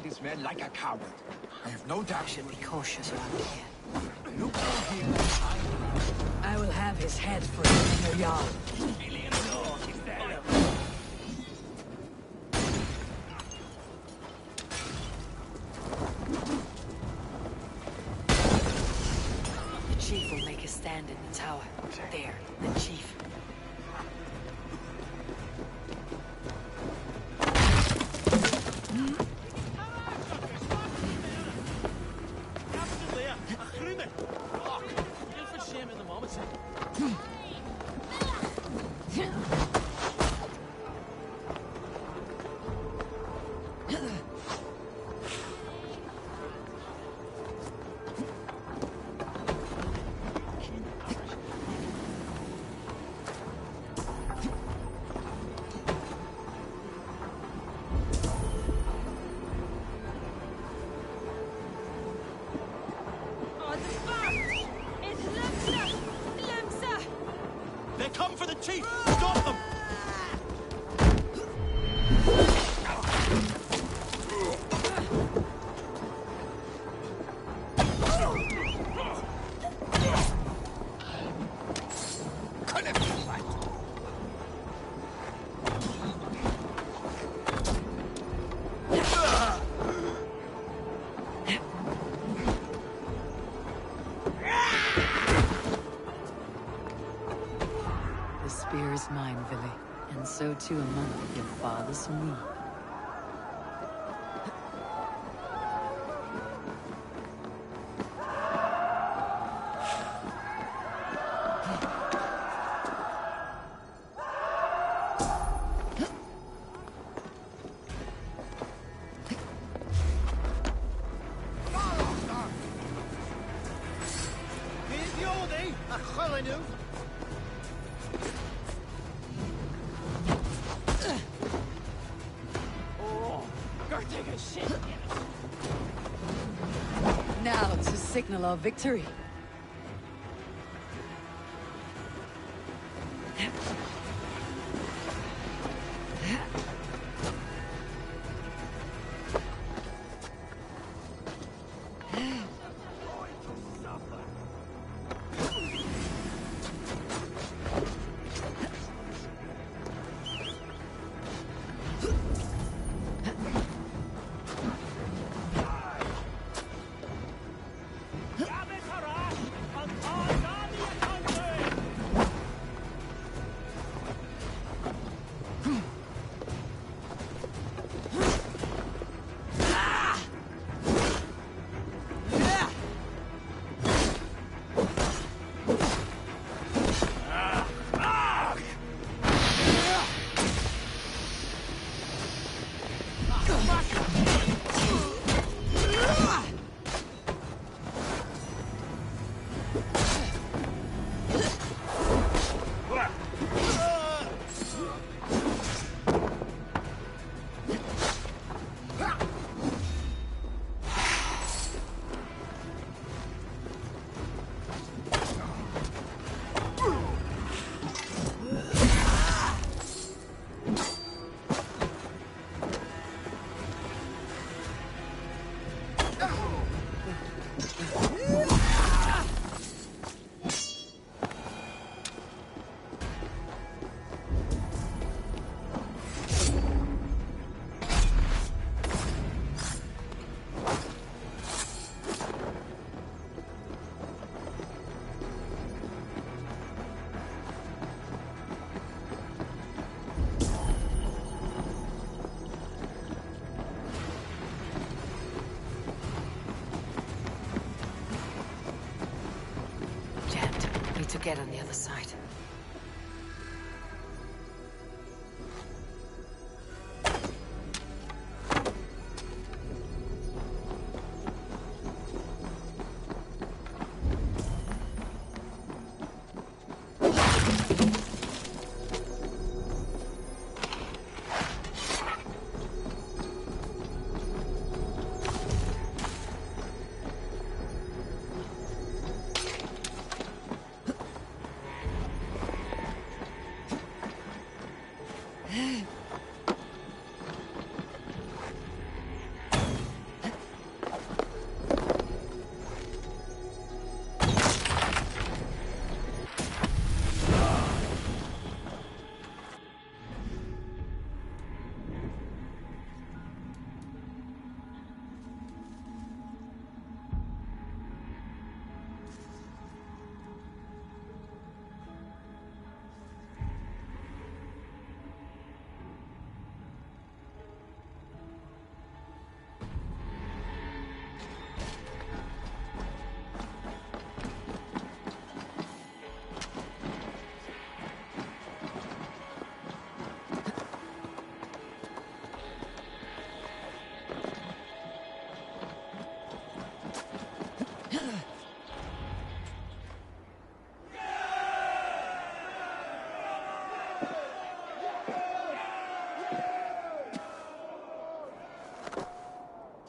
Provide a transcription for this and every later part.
his men like a coward. I have no doubt. Should be cautious around here. Look for him. I will have his head for a inner yard. The chief will make a stand in the tower. There, the chief. They come for the chief! Stop them! The spear is mine, Villy, and so too a month of your father's meat. Now to signal our victory. To get on the other side.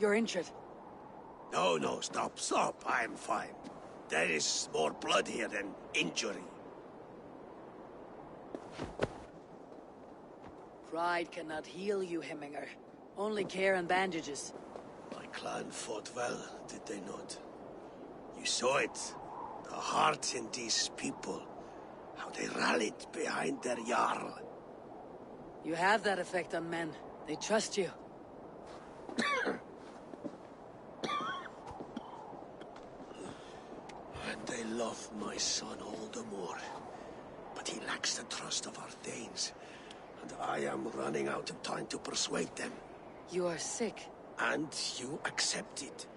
You're injured. No, no, stop, stop. I'm fine. There is more blood here than injury. Pride cannot heal you, Hemminger. Only care and bandages. My clan fought well, did they not? You saw it. The heart in these people. How they rallied behind their Jarl. You have that effect on men. They trust you. And they love my son all the more. But he lacks the trust of our Danes. And I am running out of time to persuade them. You are sick. And you accept it.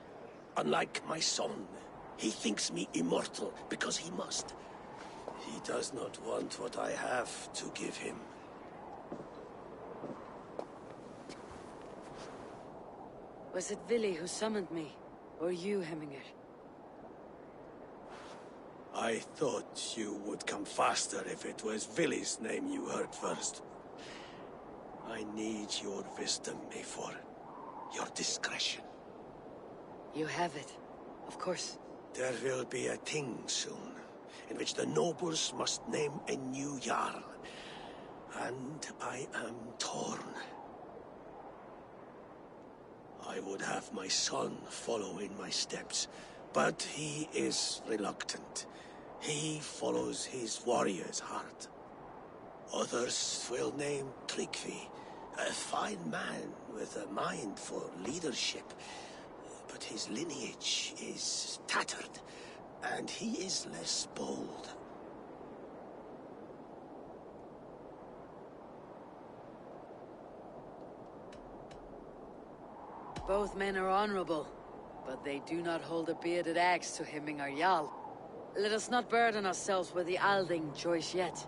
Unlike my son, he thinks me immortal because he must. He does not want what I have to give him. Was it Vili who summoned me? Or you, Hemminger? I thought you would come faster if it was Vili's name you heard first. I need your wisdom, Mayfor. Your discretion. You have it. Of course. There will be a thing soon, in which the nobles must name a new Jarl. And I am torn. I would have my son follow in my steps, but he is reluctant. He follows his warrior's heart. Others will name Tryggvi, a fine man with a mind for leadership. But his lineage is tattered, and he is less bold. Both men are honorable, but they do not hold a bearded axe to Hemminger Jarl. Let us not burden ourselves with the Alding choice yet.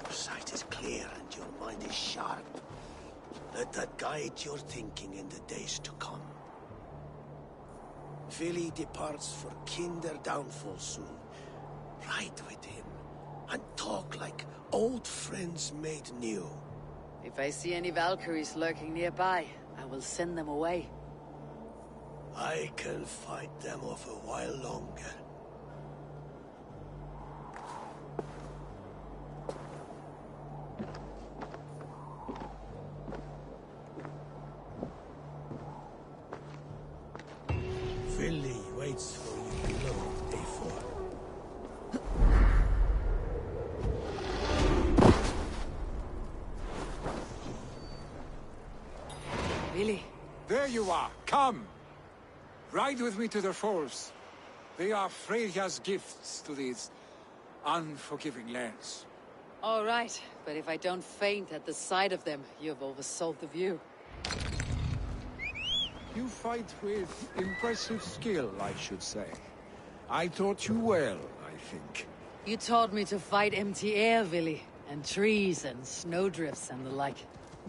Your sight is clear and your mind is sharp. Let that guide your thinking in the days to come. Vili departs for Kinder downfall soon. Ride with him, and talk like old friends made new. If I see any Valkyries lurking nearby, I will send them away. I can fight them off a while longer. Vili waits for you below, A4. Vili. There you are. Come. Ride with me to the falls. They are Freya's gifts to these unforgiving lands. All right, but if I don't faint at the sight of them, you've oversold the view. You fight with impressive skill, I should say. I taught you well, I think. You taught me to fight empty air, Vili, and trees and snowdrifts and the like.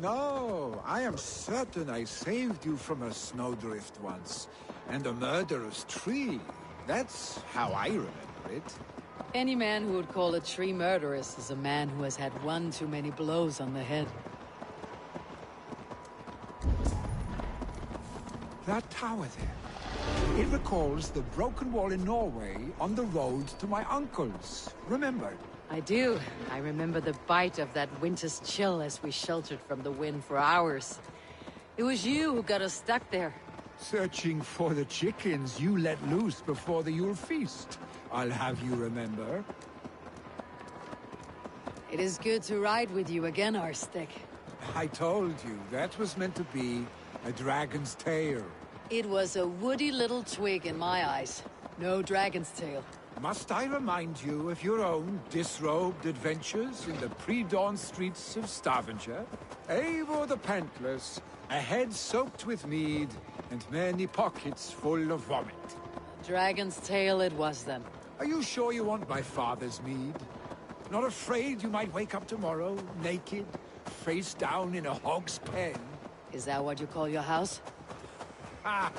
No, I am certain I saved you from a snowdrift once, and a murderous tree. That's how I remember it. Any man who would call a tree murderous is a man who has had one too many blows on the head. That tower there. It recalls the broken wall in Norway on the road to my uncle's. Remember? I do. I remember the bite of that winter's chill as we sheltered from the wind for hours. It was you who got us stuck there. Searching for the chickens you let loose before the Yule feast. I'll have you remember. It is good to ride with you again, Arstic. I told you, that was meant to be a dragon's tail. It was a woody little twig in my eyes. No dragon's tail. Must I remind you of your own disrobed adventures in the pre-dawn streets of Stavanger? Eivor the Pantless, a head soaked with mead, and many pockets full of vomit. A dragon's tail it was then. Are you sure you want my father's mead? Not afraid you might wake up tomorrow, naked, face down in a hog's pen? Is that what you call your house? Ah,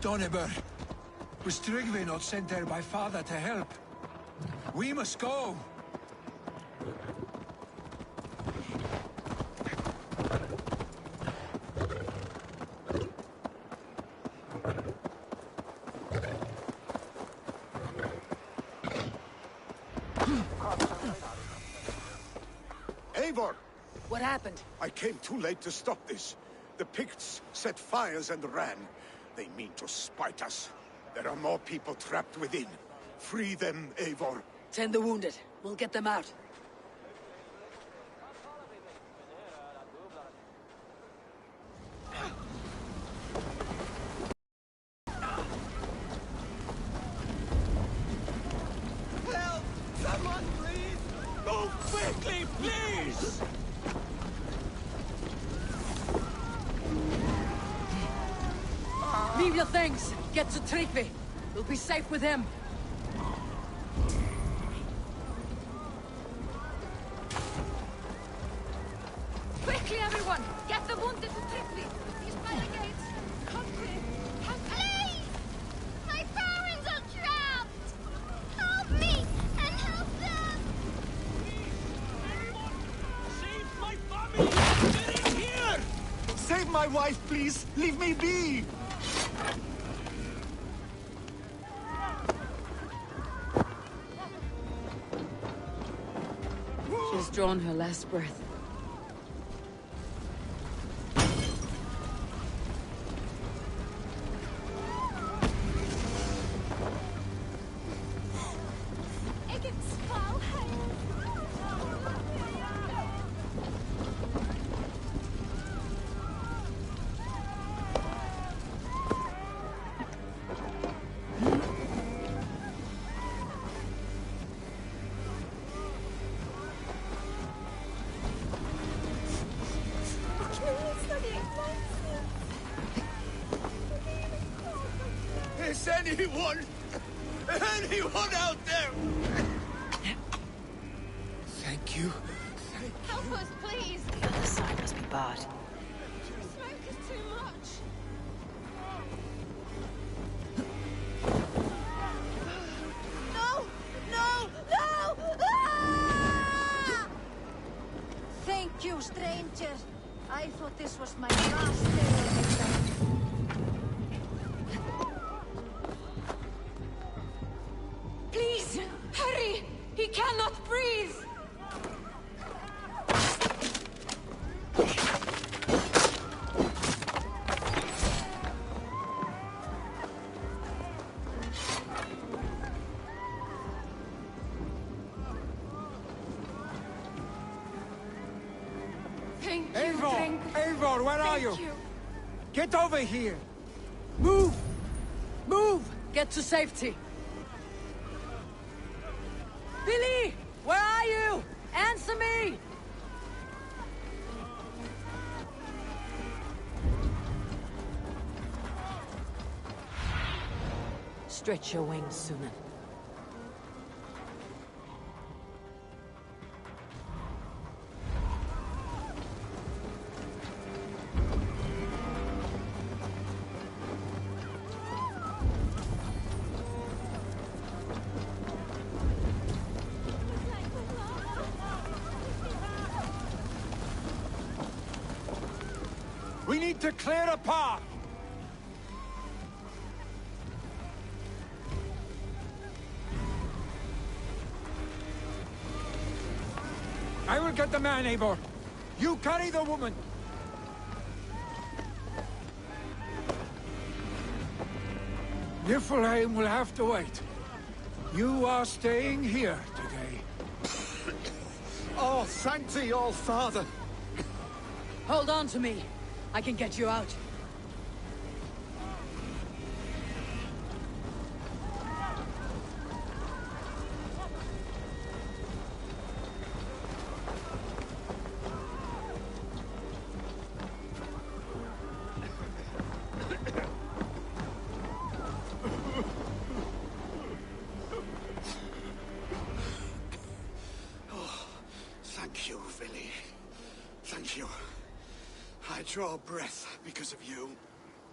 Stoneber, was Tryggvi not sent there by father to help? We must go! Eivor! What happened? I came too late to stop this. The Picts set fires and ran. They mean to spite us. There are more people trapped within. Free them, Eivor. Tend the wounded. We'll get them out. Help! Someone, please! Move quickly, please! Leave your things. Get to Tryggvi. We'll be safe with him. Quickly, everyone! Get the wounded to Tryggvi! He's by the gates! Come quick! Please! My parents are trapped! Help me and help them! Save my family! Get in here! Save my wife, please! Leave me be! She's drawn her last breath. Is anyone out there? Thank you. Help us, please! The other side must be barred. The smoke is too much! No! No! No! Ah! Thank you, stranger. I thought this was my last day. Please! Hurry! He cannot breathe! Thank you, Eivor! drink. Eivor, where are Thank you? you. Get over here! Move! Move! Get to safety! Billy! Where are you? Answer me! Stretch your wings, Sunan. to clear a path! I will get the man, Eivor. You carry the woman. Niflheim will have to wait. You are staying here today. Oh, thank thee, all father. Hold on to me. I can get you out. Thank you, Vili. Thank you. I draw breath because of you.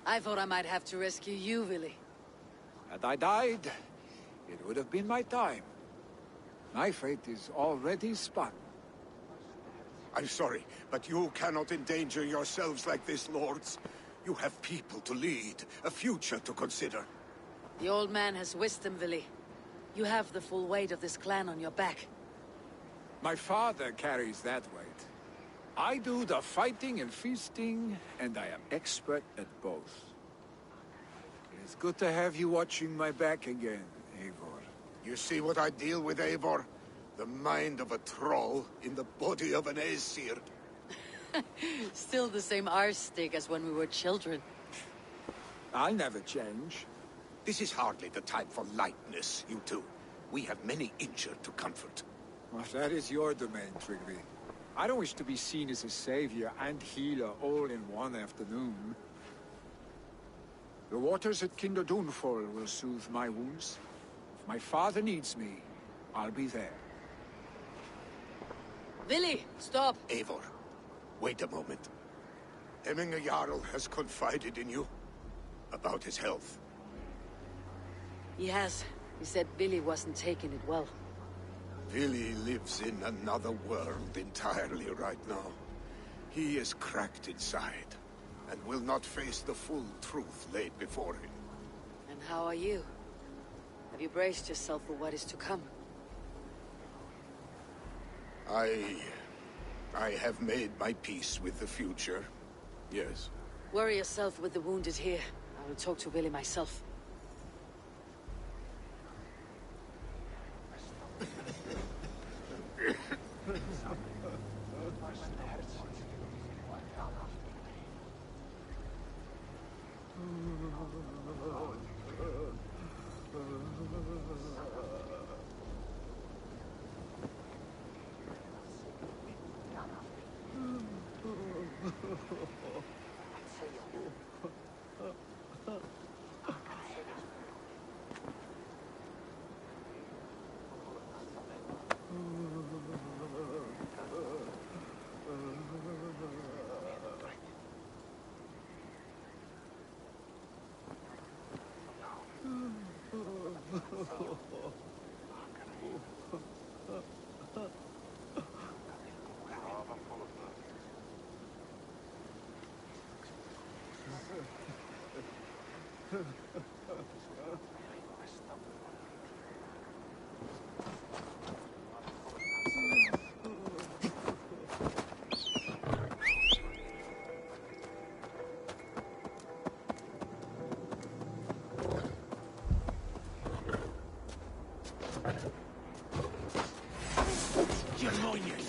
I thought I might have to rescue you, Vili. Had I died, it would have been my time. My fate is already spun. I'm sorry, but you cannot endanger yourselves like this, lords. You have people to lead, a future to consider. The old man has wisdom, Vili. You have the full weight of this clan on your back. My father carries that weight. I do the fighting and feasting, and I am expert at both. It's good to have you watching my back again, Eivor. You see what I deal with, Eivor? The mind of a troll in the body of an Aesir. Still the same arse stick as when we were children. I'll never change. This is hardly the time for lightness, you two. We have many injured to comfort. Well, that is your domain, Trigby. I don't wish to be seen as a savior and healer all in one afternoon. The waters at Kinder Dunfall will soothe my wounds. If my father needs me, I'll be there. Vili, stop! Eivor, wait a moment. Hemminger Jarl has confided in you about his health. He has. He said Vili wasn't taking it well. Vili lives in another world entirely right now. He is cracked inside, and will not face the full truth laid before him. And how are you? Have you braced yourself for what is to come? I have made my peace with the future. Yes. Worry yourself with the wounded here. I will talk to Vili myself.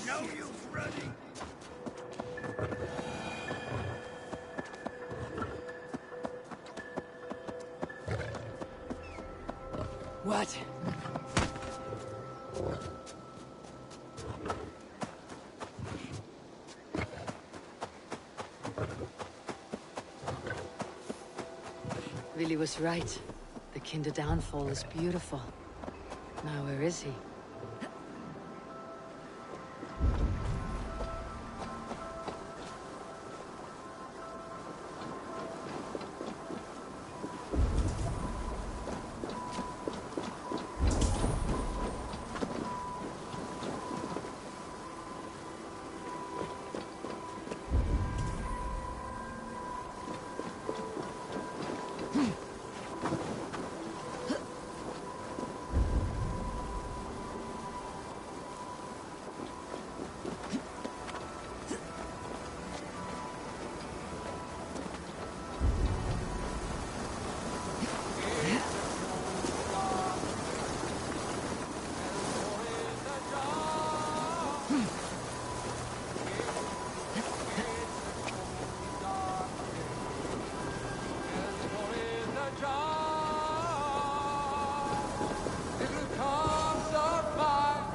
No use running. What? Vili was right. The Kinder downfall is beautiful. Now where is he?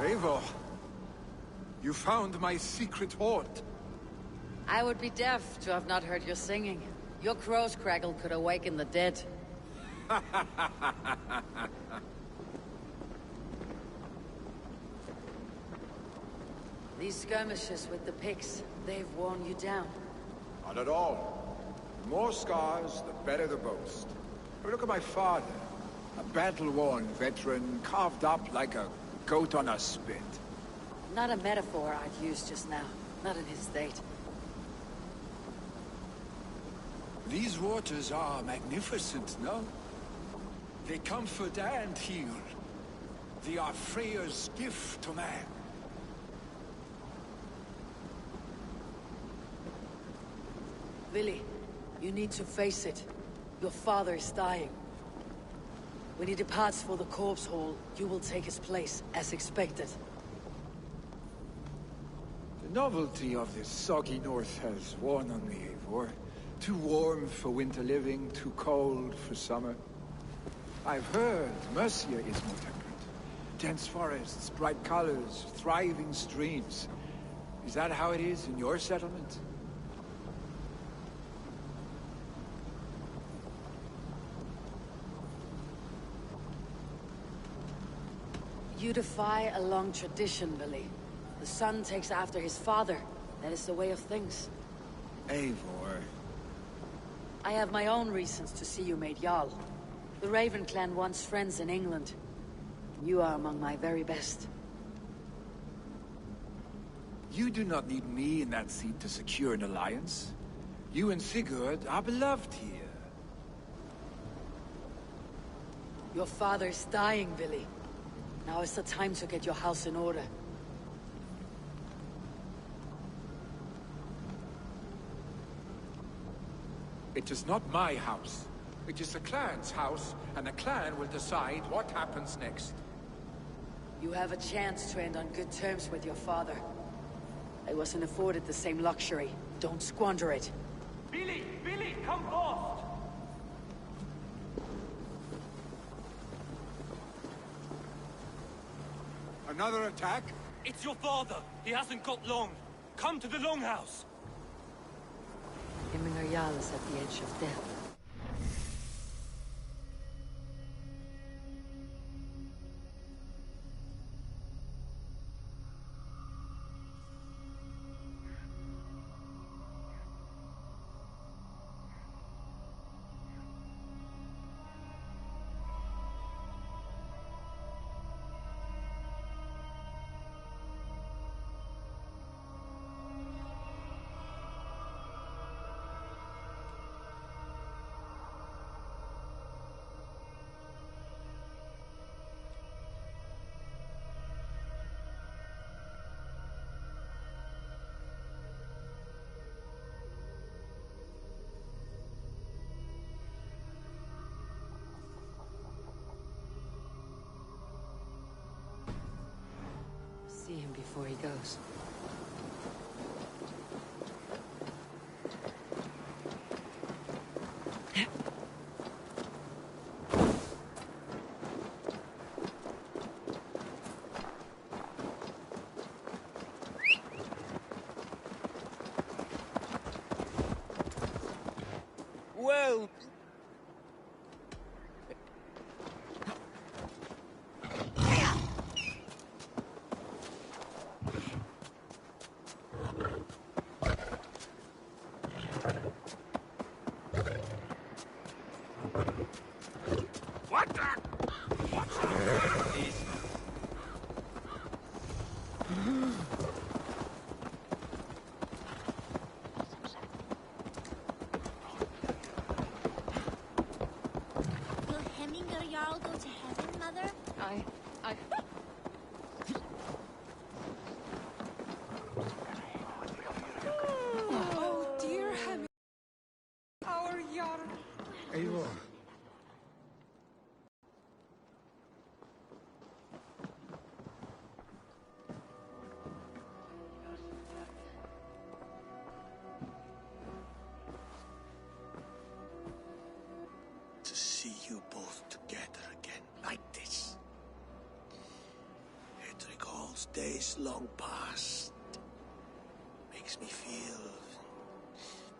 Eivor, you found my secret haunt. I would be deaf to have not heard your singing. Your crow's crackle could awaken the dead. These skirmishes with the pigs, they've worn you down. Not at all. The more scars, the better the boast. But look at my father. A battle-worn veteran, carved up like a goat on a spit. Not a metaphor I'd use just now. Not in his state. These waters are magnificent, no? They comfort and heal. They are Freya's gift to man. Vili, you need to face it. Your father is dying. When he departs for the corpse hall, you will take his place, as expected. The novelty of this soggy north has worn on me, Eivor. Too warm for winter living, too cold for summer. I've heard Mercia is more temperate. Dense forests, bright colors, thriving streams. Is that how it is in your settlement? You defy a long tradition, Vili. The son takes after his father. That is the way of things. Eivor. I have my own reasons to see you made Jarl. The Raven clan wants friends in England. You are among my very best. You do not need me in that seat to secure an alliance. You and Sigurd are beloved here. Your father is dying, Vili. Now is the time to get your house in order. It is not my house. It is the clan's house, and the clan will decide what happens next. You have a chance to end on good terms with your father. I wasn't afforded the same luxury. Don't squander it. Billy! Billy, come fast! Another attack? It's your father! He hasn't got long! Come to the Longhouse! Himmingar Jarl is at the edge of death. See him before he goes. Well... What the... What's this? the Jarl go to heaven, Mother? I... Oh, dear Hemi, our Jarl. Eivor. To see you both together again like this. It recalls days long past. Makes me feel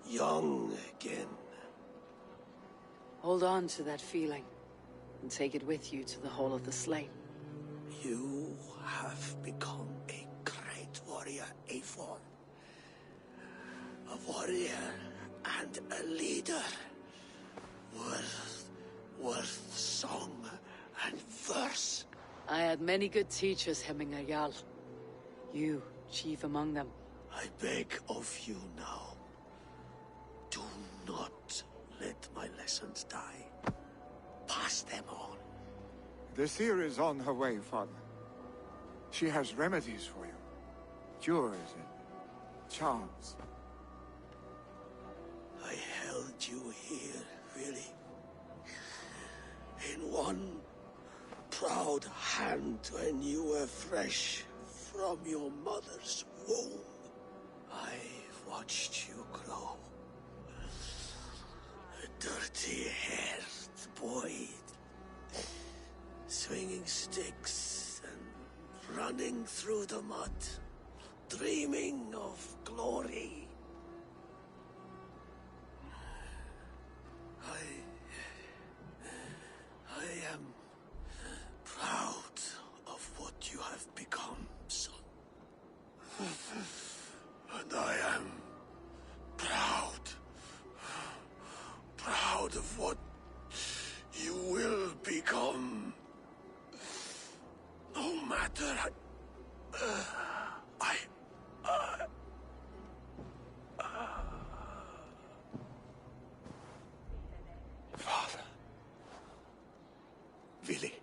young again. Hold on to that feeling, and take it with you to the Hall of the Slain. You have become a great warrior, Eivor. A warrior and a leader. Worth song and verse. I had many good teachers, Hemminger Jarl. You, chief among them. I beg of you now. Do not let my lessons die. Pass them on. The seer is on her way, Father. She has remedies for you. Cures and charms. I held you here, really. In one proud hand when you were fresh from your mother's womb. I've watched you grow. A dirty-haired boy, swinging sticks and running through the mud, dreaming of glory. I am proud of what you have become, son. And I am proud of what you will become. No matter Father. Vili.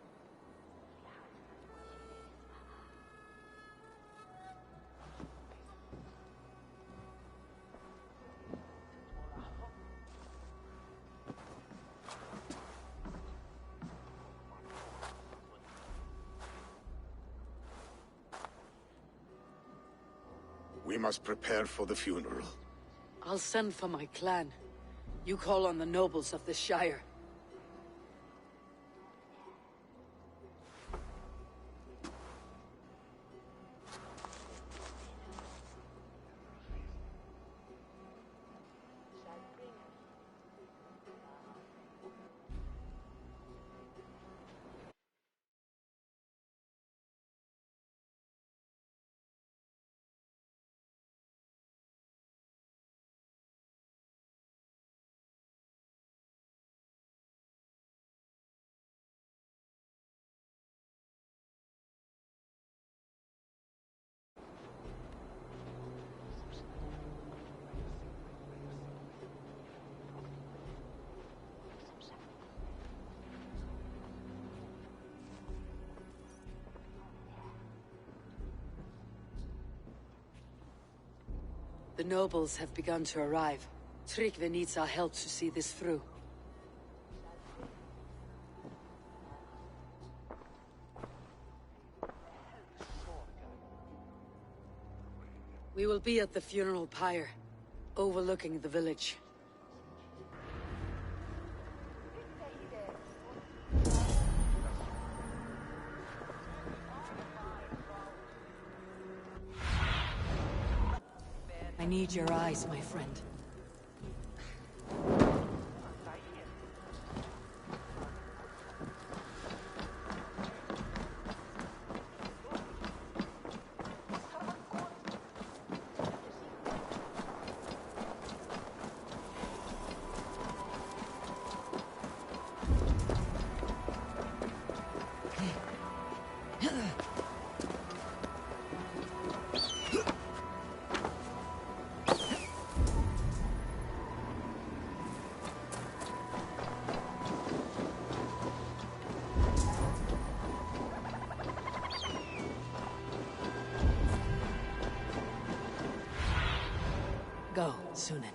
We must prepare for the funeral. I'll send for my clan. You call on the nobles of the Shire. The nobles have begun to arrive. Tryggvi needs our help to see this through. We will be at the funeral pyre, overlooking the village. I need your eyes, my friend. Sunan.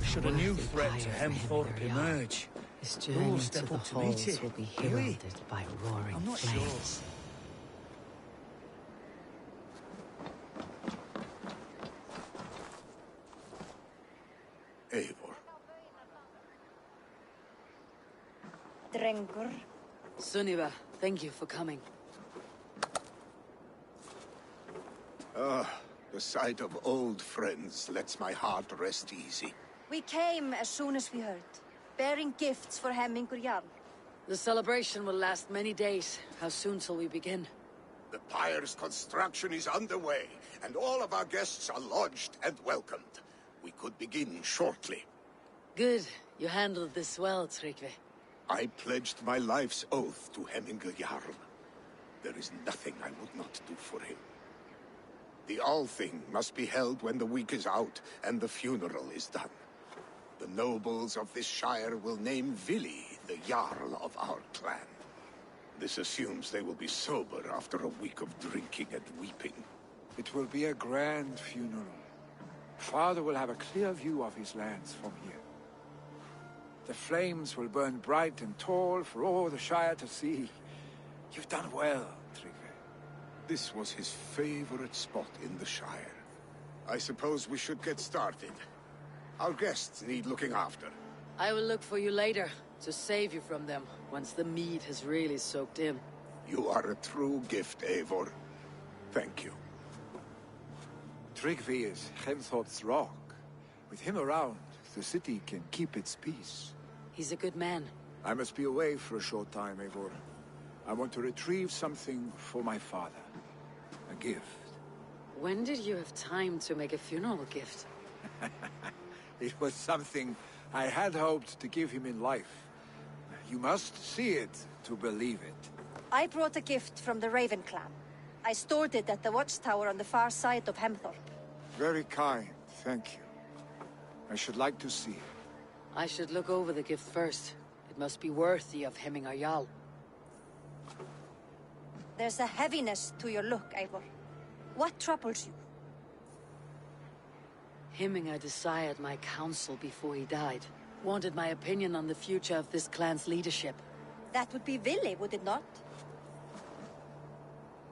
Should a new threat to Hemthorpe emerge, His who will journey to step the up to meet halls it? will be Really? heralded by roaring I'm not flames. Eivor. Drengur. Sunniva, thank you for coming. The sight of old friends lets my heart rest easy. We came as soon as we heard, bearing gifts for Hemmingur Jarl. The celebration will last many days. How soon shall we begin? The pyre's construction is underway, and all of our guests are lodged and welcomed. We could begin shortly. Good. You handled this well, Tryggvi. I pledged my life's oath to Hemmingur Jarl. There is nothing I would not do for him. The Althing must be held when the week is out and the funeral is done. The nobles of this shire will name Vili the Jarl of our clan. This assumes they will be sober after a week of drinking and weeping. It will be a grand funeral. Father will have a clear view of his lands from here. The flames will burn bright and tall for all the Shire to see. You've done well, Tryggvi. This was his favorite spot in the Shire. I suppose we should get started. Our guests need looking after. I will look for you later, to save you from them, once the mead has really soaked in. You are a true gift, Eivor. Thank you. Tryggvi is Hemthorpe's rock. With him around, the city can keep its peace. He's a good man. I must be away for a short time, Eivor. I want to retrieve something for my father. A gift. When did you have time to make a funeral gift? It was something I had hoped to give him in life. You must see it to believe it. I brought a gift from the Raven clan. I stored it at the watchtower on the far side of Hemthorpe. Very kind, thank you. I should like to see it. I should look over the gift first. It must be worthy of Hemmingar Jarl. There's a heaviness to your look, Eivor. What troubles you? Hemmingar desired my counsel before he died. Wanted my opinion on the future of this clan's leadership. That would be Vili, would it not?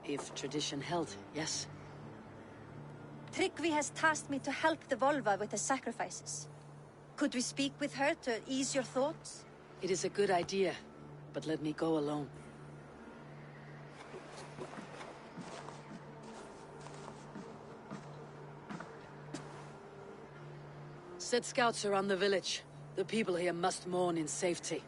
If tradition held, yes. Tryggvi has tasked me to help the Volva with the sacrifices. Could we speak with her to ease your thoughts? It is a good idea, but let me go alone. Set scouts around the village. The people here must mourn in safety.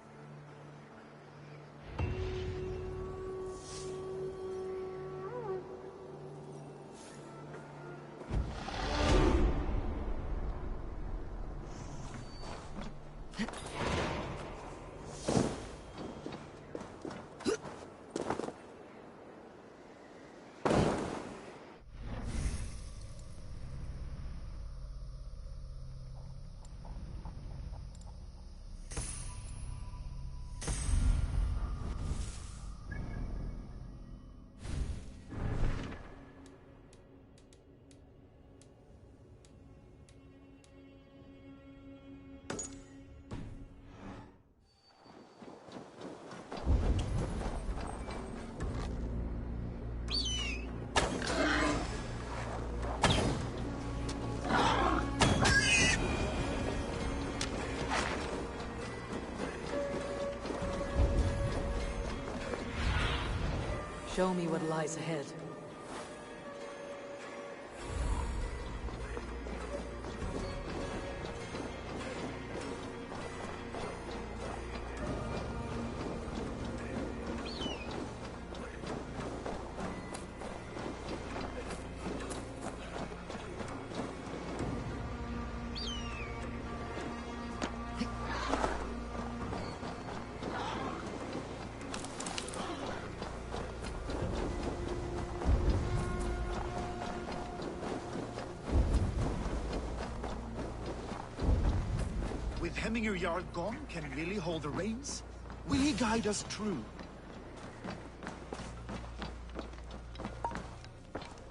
Show me what lies ahead. With Hemminger Jarl gone, can Lily hold the reins? Will he guide us true?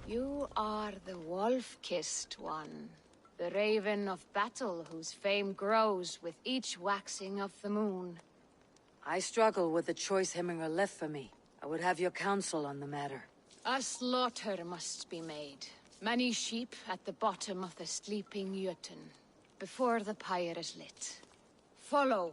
You are the wolf-kissed one. The raven of battle whose fame grows with each waxing of the moon. I struggle with the choice Hemminger left for me. I would have your counsel on the matter. A slaughter must be made. Many sheep at the bottom of the sleeping Jötun, before the pyre is lit. Follow.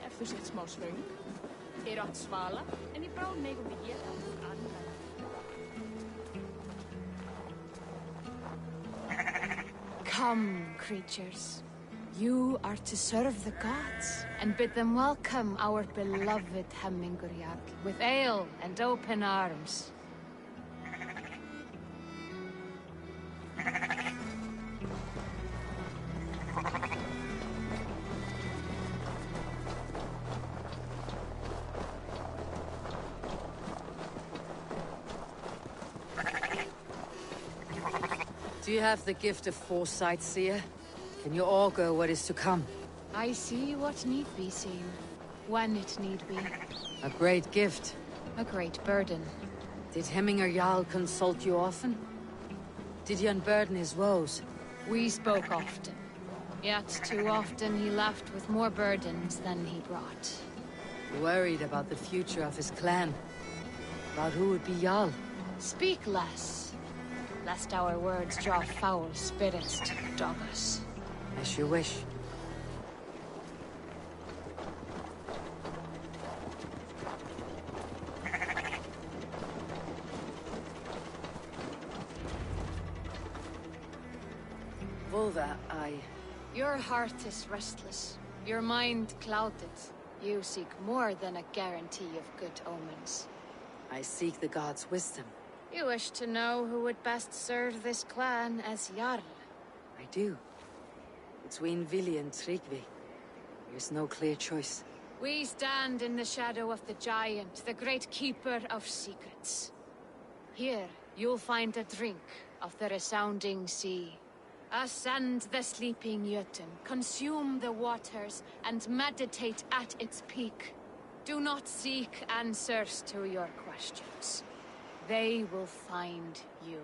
Eftir sitt smá svöng, átt svala, en í bráð megum við éta annað. Come, creatures. You are to serve the gods, and bid them welcome our beloved Hemminger Jarl with ale and open arms. Do you have the gift of foresight, seer? Can you augur what is to come? I see what need be seen, when it need be. A great gift. A great burden. Did Hemminger Jarl consult you often? Did he unburden his woes? We spoke often. Yet too often he left with more burdens than he brought. Worried about the future of his clan. About who would be Jarl. Speak less, lest our words draw foul spirits to dog us. As you wish. Volva, Your heart is restless. Your mind clouded. You seek more than a guarantee of good omens. I seek the gods' wisdom. You wish to know who would best serve this clan as Jarl. I do. Between Vili and Tryggvi, there's no clear choice. We stand in the shadow of the giant, the great keeper of secrets. Here, you'll find a drink of the resounding sea. Ascend the sleeping Jötun, consume the waters, and meditate at its peak. Do not seek answers to your questions. They will find you.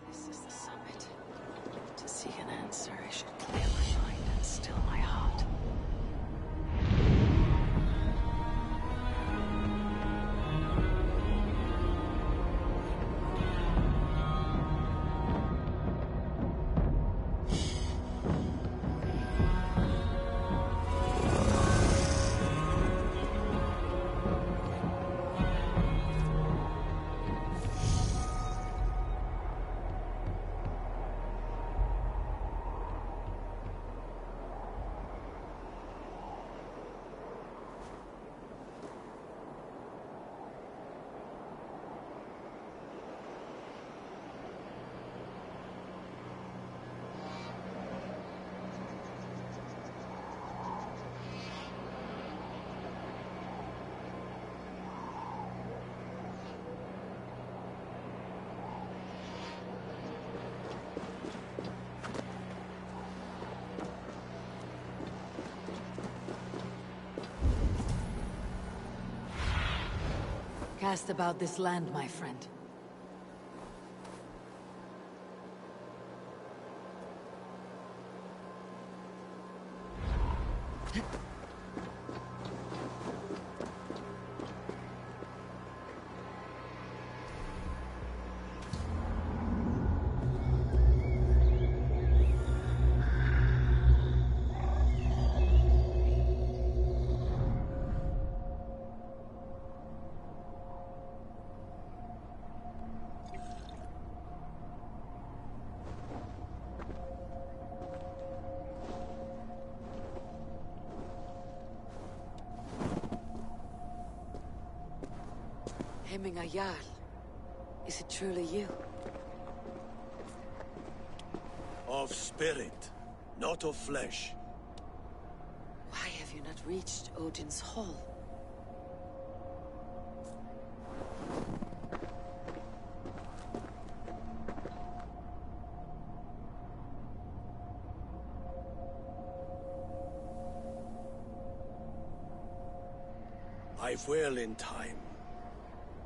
This is the summit. To seek an answer, I should clear my mind and still my heart. Cast about this land, my friend. Hemminger Jarl. Is it truly you? Of spirit, not of flesh. Why have you not reached Odin's Hall? I will in time.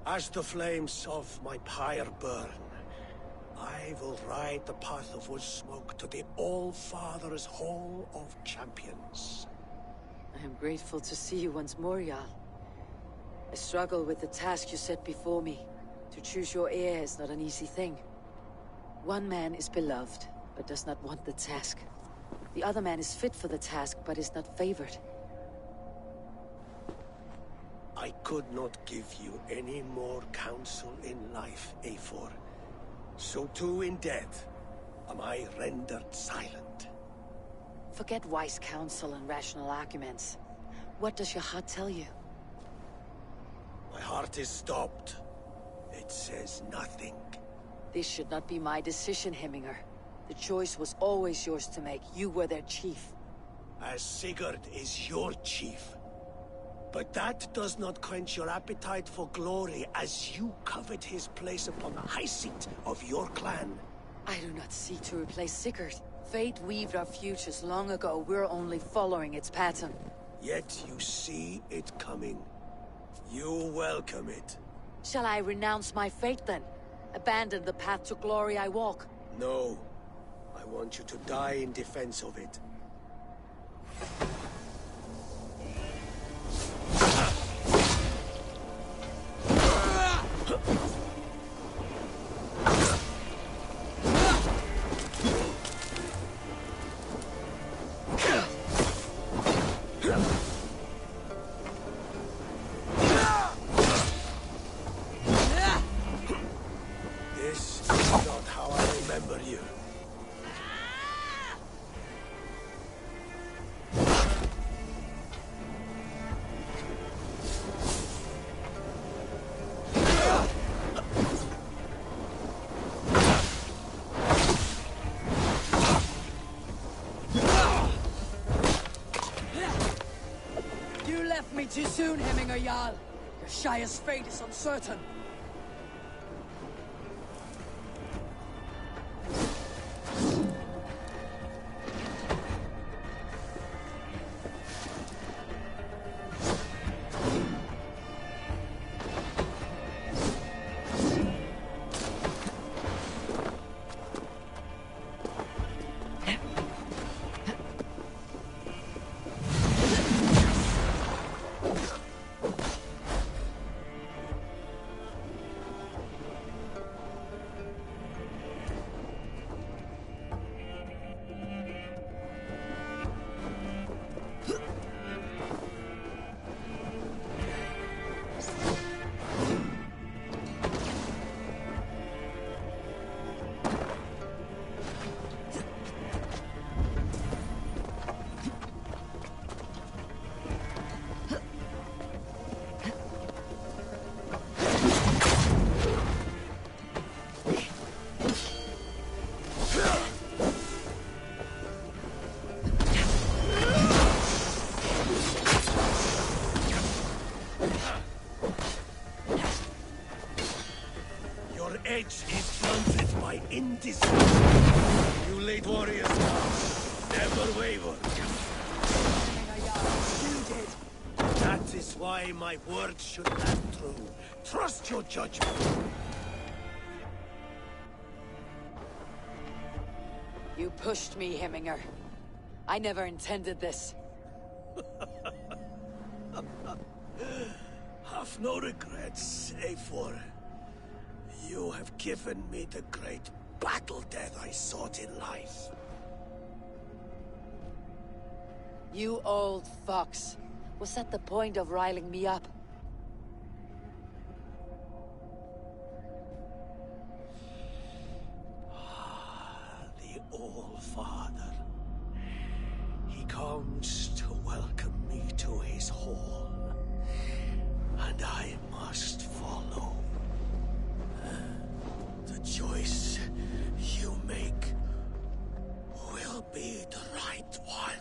As the flames of my pyre burn, I will ride the path of wood smoke to the All-Father's Hall of Champions. I am grateful to see you once more, Jarl. I struggle with the task you set before me. To choose your heir is not an easy thing. One man is beloved, but does not want the task. The other man is fit for the task, but is not favored. I could not give you any more counsel in life, Eivor. So too in death am I rendered silent. Forget wise counsel and rational arguments. What does your heart tell you? My heart is stopped. It says nothing. This should not be my decision, Hemminger. The choice was always yours to make. You were their chief. As Sigurd is your chief. But that does not quench your appetite for glory as you covet his place upon the high seat of your clan. I do not seek to replace Sigurd. Fate weaved our futures long ago. We're only following its pattern. Yet you see it coming. You welcome it. Shall I renounce my fate then? Abandon the path to glory I walk? No. I want you to die in defense of it. This is not how I remember you. left me too soon, Hemminger Jarl. Your Shire's fate is uncertain. Edge is blunted by indecision. You late warriors now, never waver. You did. That is why my word should land true. Trust your judgment. You pushed me, Hemminger. I never intended this. Have no regrets, Eivor. You have given me the great battle death I sought in life. You old fox. Was that the point of riling me up? The All-Father. He comes to welcome me to his hall. And I must follow. The choice you make will be the right one.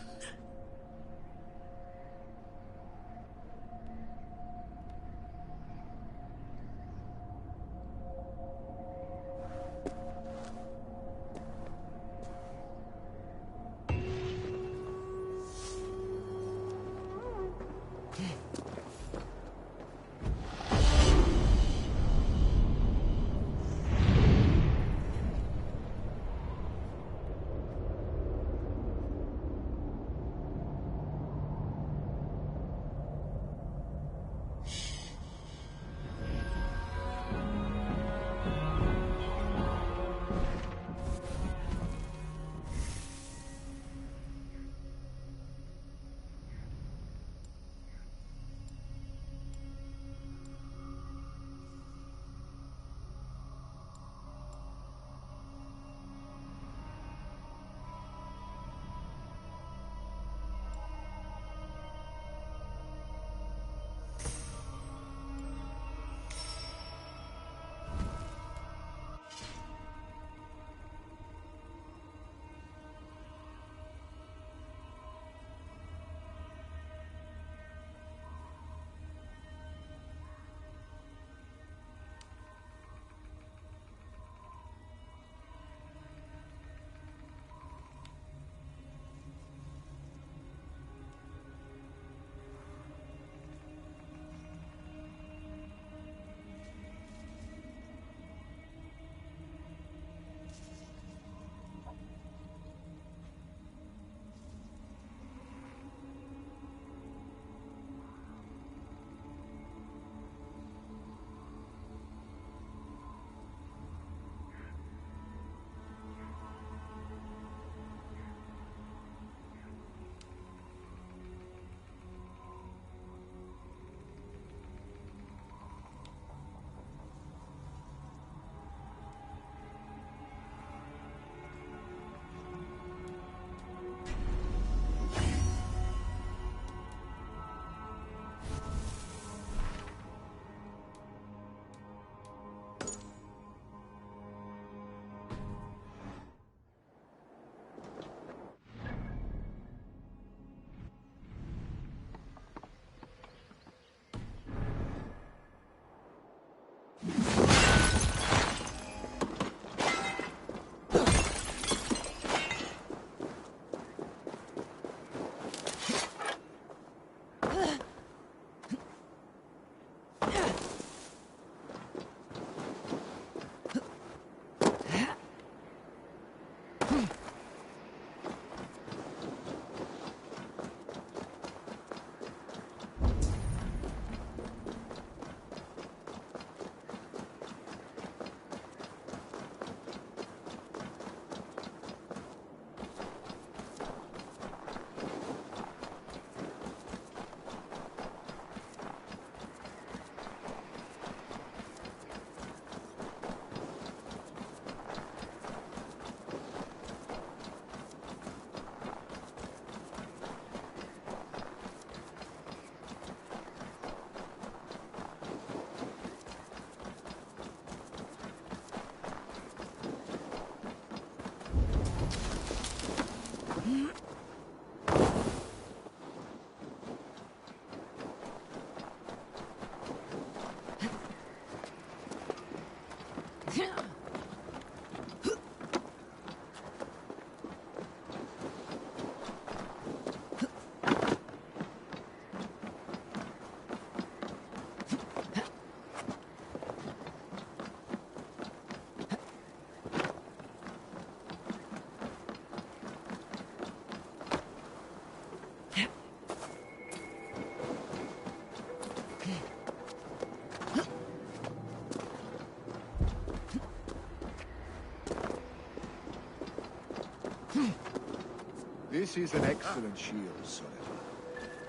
This is an excellent shield, Soliver.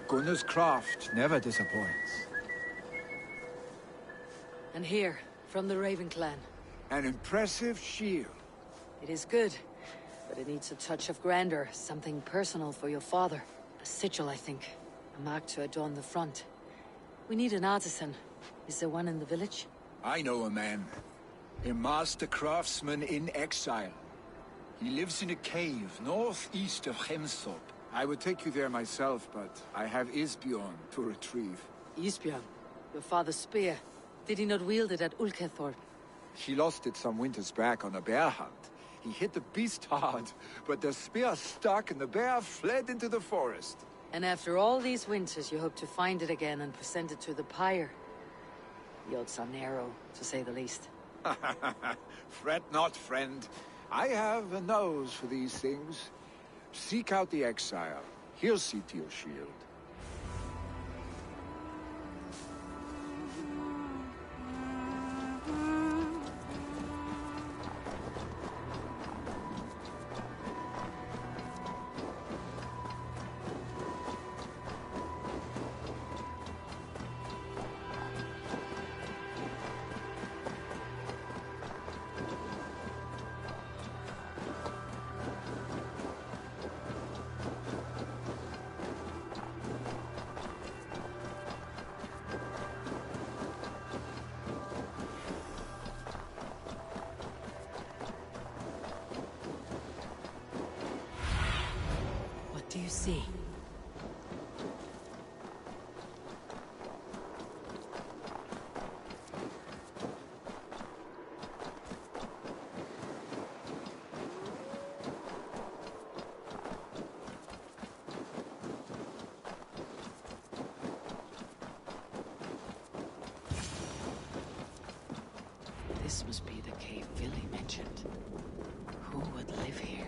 Gunnar's craft never disappoints. And here, from the Raven clan. An impressive shield. It is good, but it needs a touch of grandeur, something personal for your father. A sigil, I think. A mark to adorn the front. We need an artisan. Is there one in the village? I know a man. A master craftsman in exile. He lives in a cave northeast of Hemsop. I would take you there myself, but I have Isbjorn to retrieve. Isbjorn? Your father's spear. Did he not wield it at Ulkethorp? He lost it some winters back on a bear hunt. He hit the beast hard, but the spear stuck and the bear fled into the forest. And after all these winters, you hope to find it again and present it to the pyre. The odds are narrow, to say the least. Fret not, friend. I have a nose for these things. Seek out the exile. He'll see to your shield. What do you see? This must be the cave Villy mentioned. Who would live here?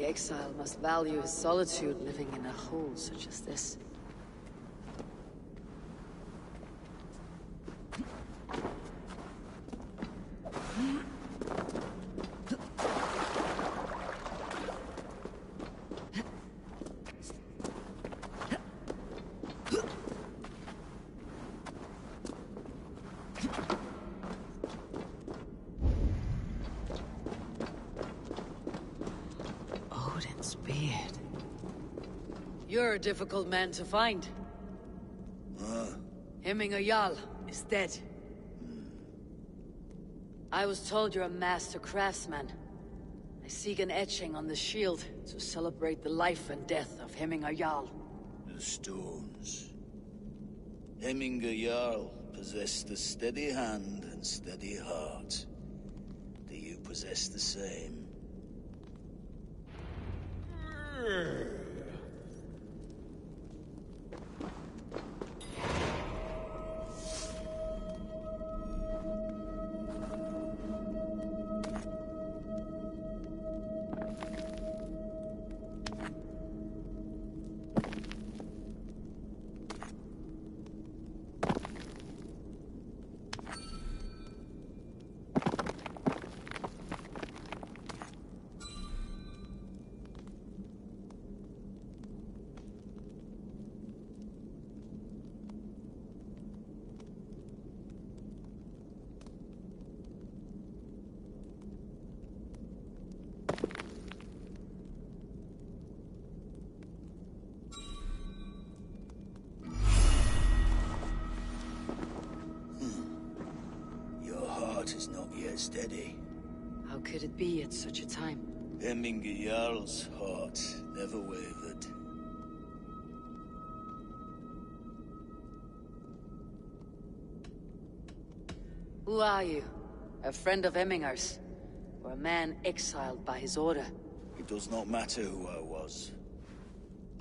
exile must value his solitude living in a hole such as this. Odin's beard. You're a difficult man to find. Hemminger Jarl is dead. I was told you're a master craftsman. I seek an etching on the shield to celebrate the life and death of Hemminger Jarl. The stones. Hemminger Jarl possessed a steady hand and steady heart. Do you possess the same? Is not yet steady. How could it be at such a time? Hemminger Jarl's heart never wavered. Who are you? A friend of Hemminger's? Or a man exiled by his order? It does not matter who I was.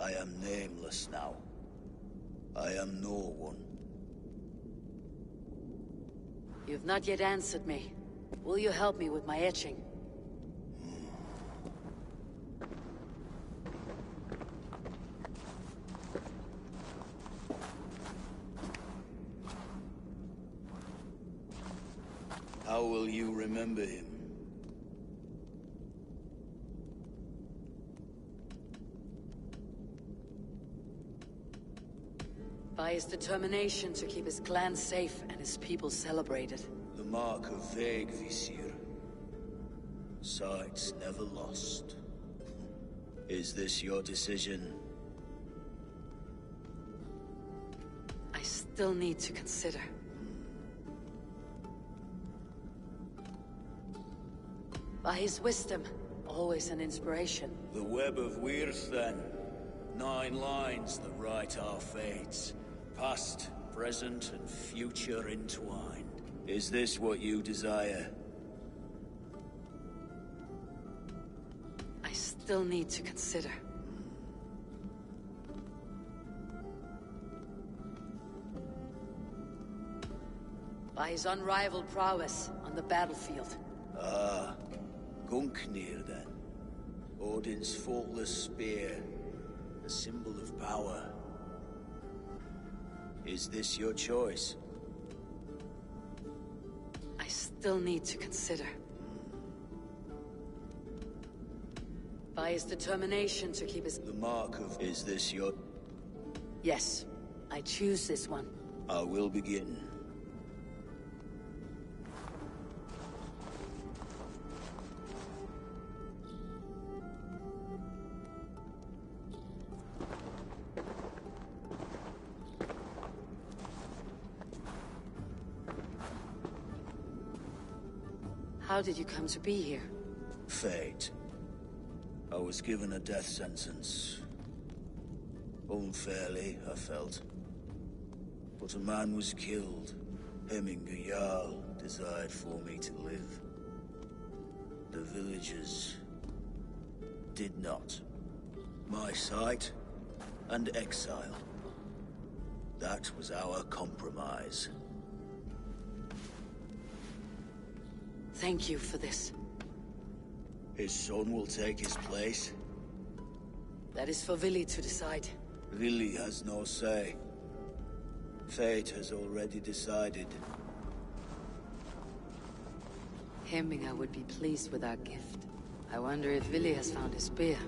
I am nameless now. I am no one. You've not yet answered me. Will you help me with my etching? How will you remember him? By his determination to keep his clan safe and his people celebrated. The mark of Vegvisir. Sights never lost. Is this your decision? I still need to consider. By his wisdom, always an inspiration. The web of Wirth, then. 9 lines that write our fates. Past, present, and future entwined. Is this what you desire? I still need to consider. By his unrivaled prowess on the battlefield. Ah, Gungnir then. Odin's faultless spear. A symbol of power. Is this your choice? I still need to consider. By his determination to keep his... The mark of... Is this your... Yes, I choose this one. I will begin. How did you come to be here? Fate. I was given a death sentence. Unfairly, I felt. But a man was killed. Hemminger Jarl desired for me to live. The villagers did not. My sight and exile. That was our compromise. Thank you for this. His son will take his place. That is for Vili to decide. Vili has no say. Fate has already decided. Hemminger would be pleased with our gift. I wonder if Vili has found his spear.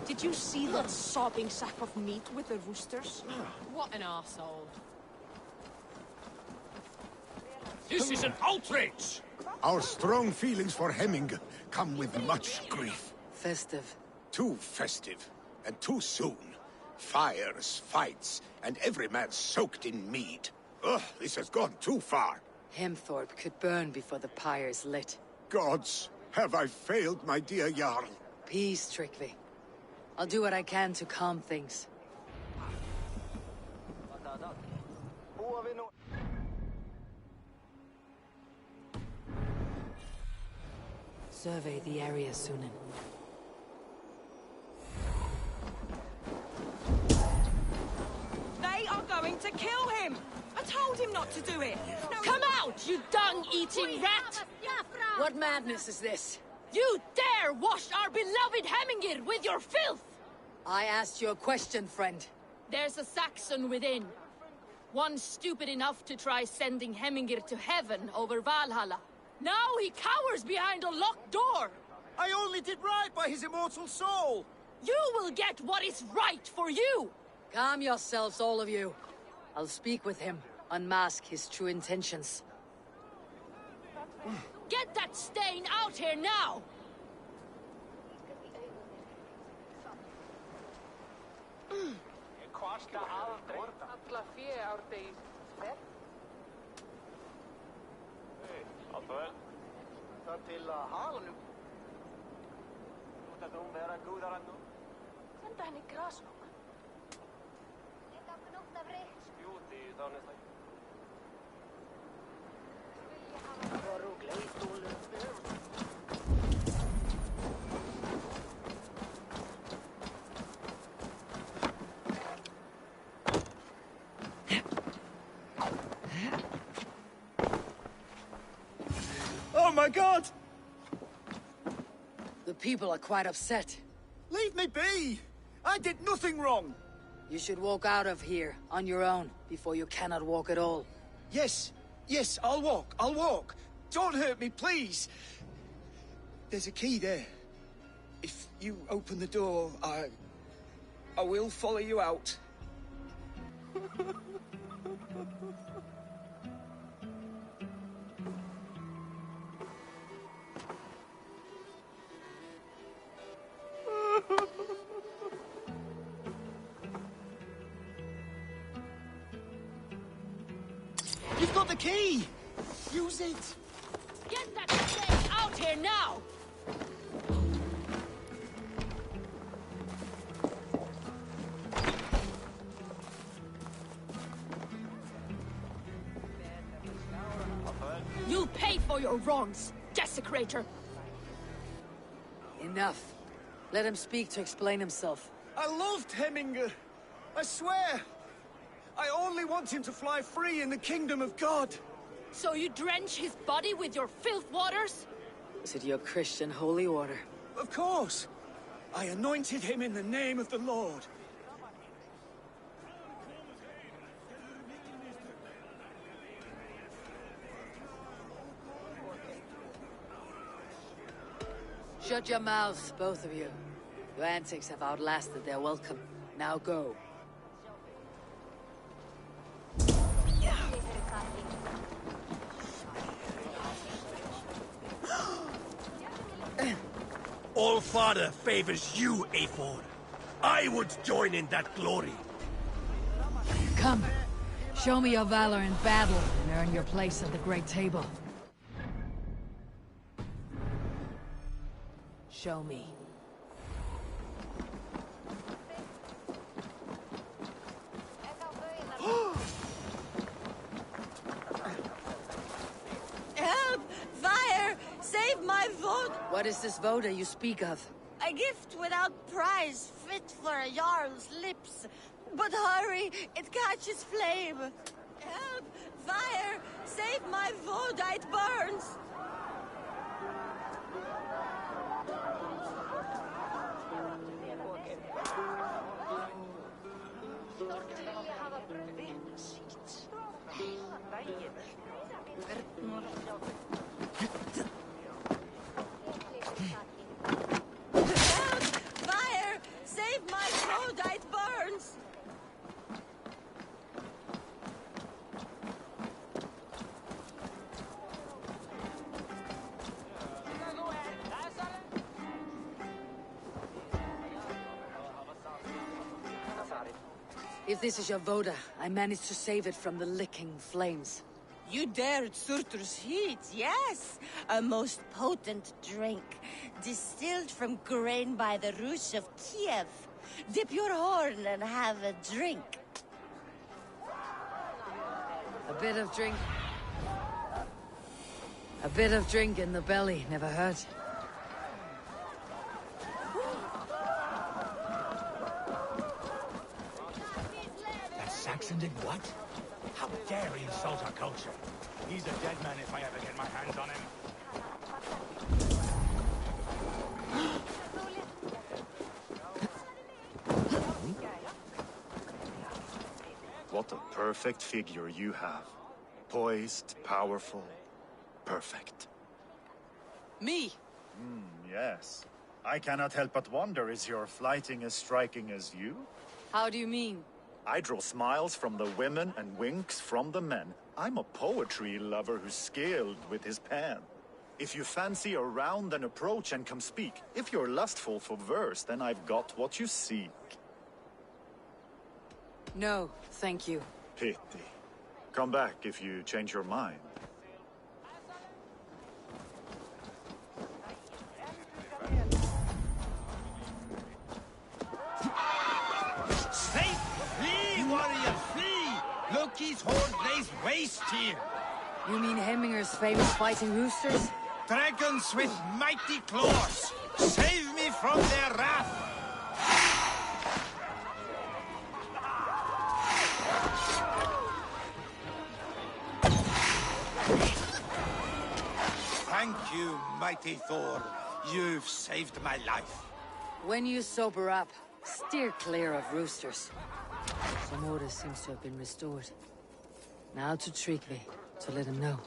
Did you see that sobbing sack of meat with the roosters? What an arsehole. This is an outrage! Our strong feelings for Hemming come with much grief. Festive. Too festive, and too soon. Fires, fights, and every man soaked in mead. Ugh, this has gone too far. Hemthorpe could burn before the pyre is lit. Gods, have I failed my dear Jarl? Peace, Trygve. I'll do what I can to calm things. Survey the area, Sunan. They are going to kill him! A told him not to do it! Now Come out, you dung-eating rat! What madness is this? You dare wash our beloved Hemingir with your filth! I asked you a question, friend. there's a Saxon within. One stupid enough to try sending Hemingir to heaven over Valhalla. Now he cowers behind a locked door! I only did right by his immortal soul! You will get what is right for you! Calm yourselves, all of you. I'll speak with him, unmask his true intentions. Get that stain out here now! Oh my god! The people are quite upset. Leave me be! I did nothing wrong! You should walk out of here, on your own, before you cannot walk at all. Yes, yes, I'll walk. Don't hurt me, please! There's a key there. If you open the door, I will follow you out. You've got the key! Use it! Get that stain out here now! You'll pay for your wrongs, desecrator! Enough. Let him speak to explain himself. I loved Hemingr. I swear. I only want him to fly free in the kingdom of God. So you drench his body with your filth waters? Is it your Christian holy order? Of course. I anointed him in the name of the Lord. Shut your mouths, both of you. Your antics have outlasted their welcome. Now go. All Father favors you, Eivor. I would join in that glory. Come. Show me your valor in battle and earn your place at the Great Table. Show me. Help! Fire! Save my vote! What is this voda you speak of? A gift without price, fit for a Jarl's lips. But hurry, it catches flame. Help! Fire! Save my vote, it burns! Help! Fire! Save my vote, it burns! If this is your voda, I managed to save it from the licking flames. You dared Surtur's heat, yes! A most potent drink, distilled from grain by the Rus of Kiev. Dip your horn and have a drink. A bit of drink. A bit of drink in the belly never hurt. That Saxon did what? How dare he insult our culture? He's a dead man if I ever get my hands on him. What a perfect figure you have. Poised, powerful, perfect. Me? Yes. I cannot help but wonder, is your flighting as striking as you? How do you mean? I draw smiles from the women and winks from the men. I'm a poetry lover who's skilled with his pen. If you fancy a round, then approach and come speak. If you're lustful for verse, then I've got what you seek. No, thank you. Pity. Come back if you change your mind. Stay! Flee, warrior, flee! Loki's horde lays waste here! You mean Hemminger's famous fighting roosters? Dragons with mighty claws! Save me from their wrath! Thank you, mighty Thor. You've saved my life. When you sober up, steer clear of roosters. Some order seems to have been restored. Now to Tryggvi, to let him know.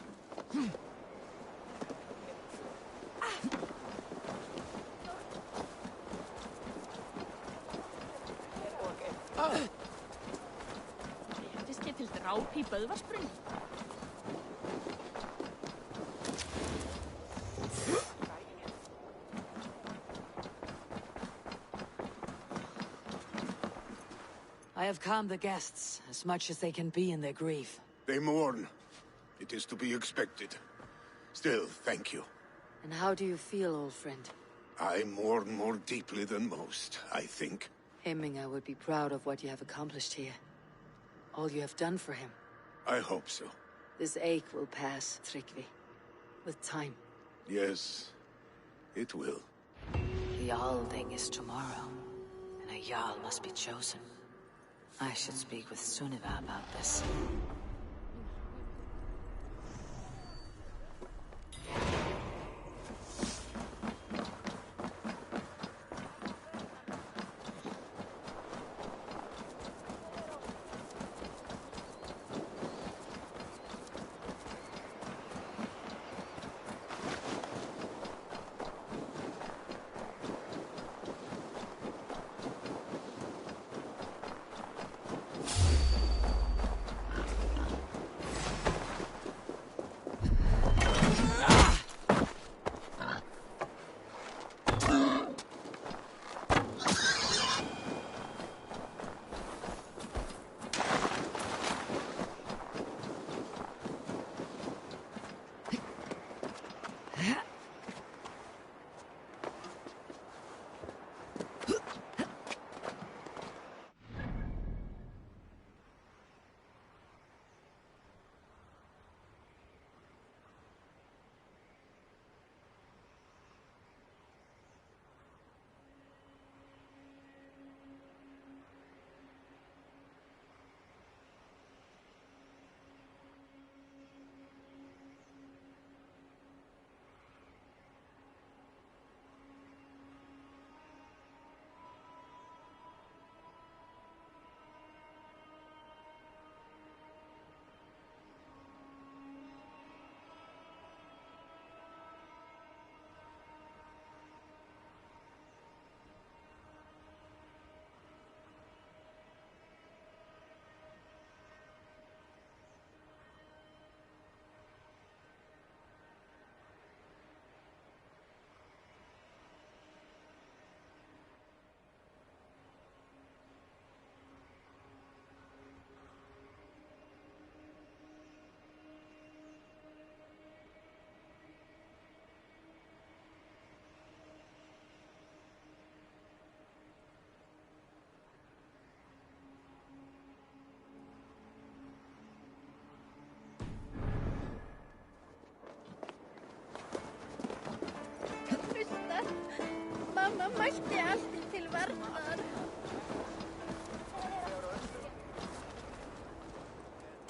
This til dráp í Böðvarsbrunn. I have calmed the guests as much as they can be in their grief. They mourn. It is to be expected. Still, thank you. And how do you feel, old friend? I mourn more deeply than most, I think. Hemminger would be proud of what you have accomplished here. All you have done for him. I hope so. This ache will pass, Tryggvi. With time. Yes, it will. The Jarlding is tomorrow, and a Jarl must be chosen. I should speak with Sunniva about this.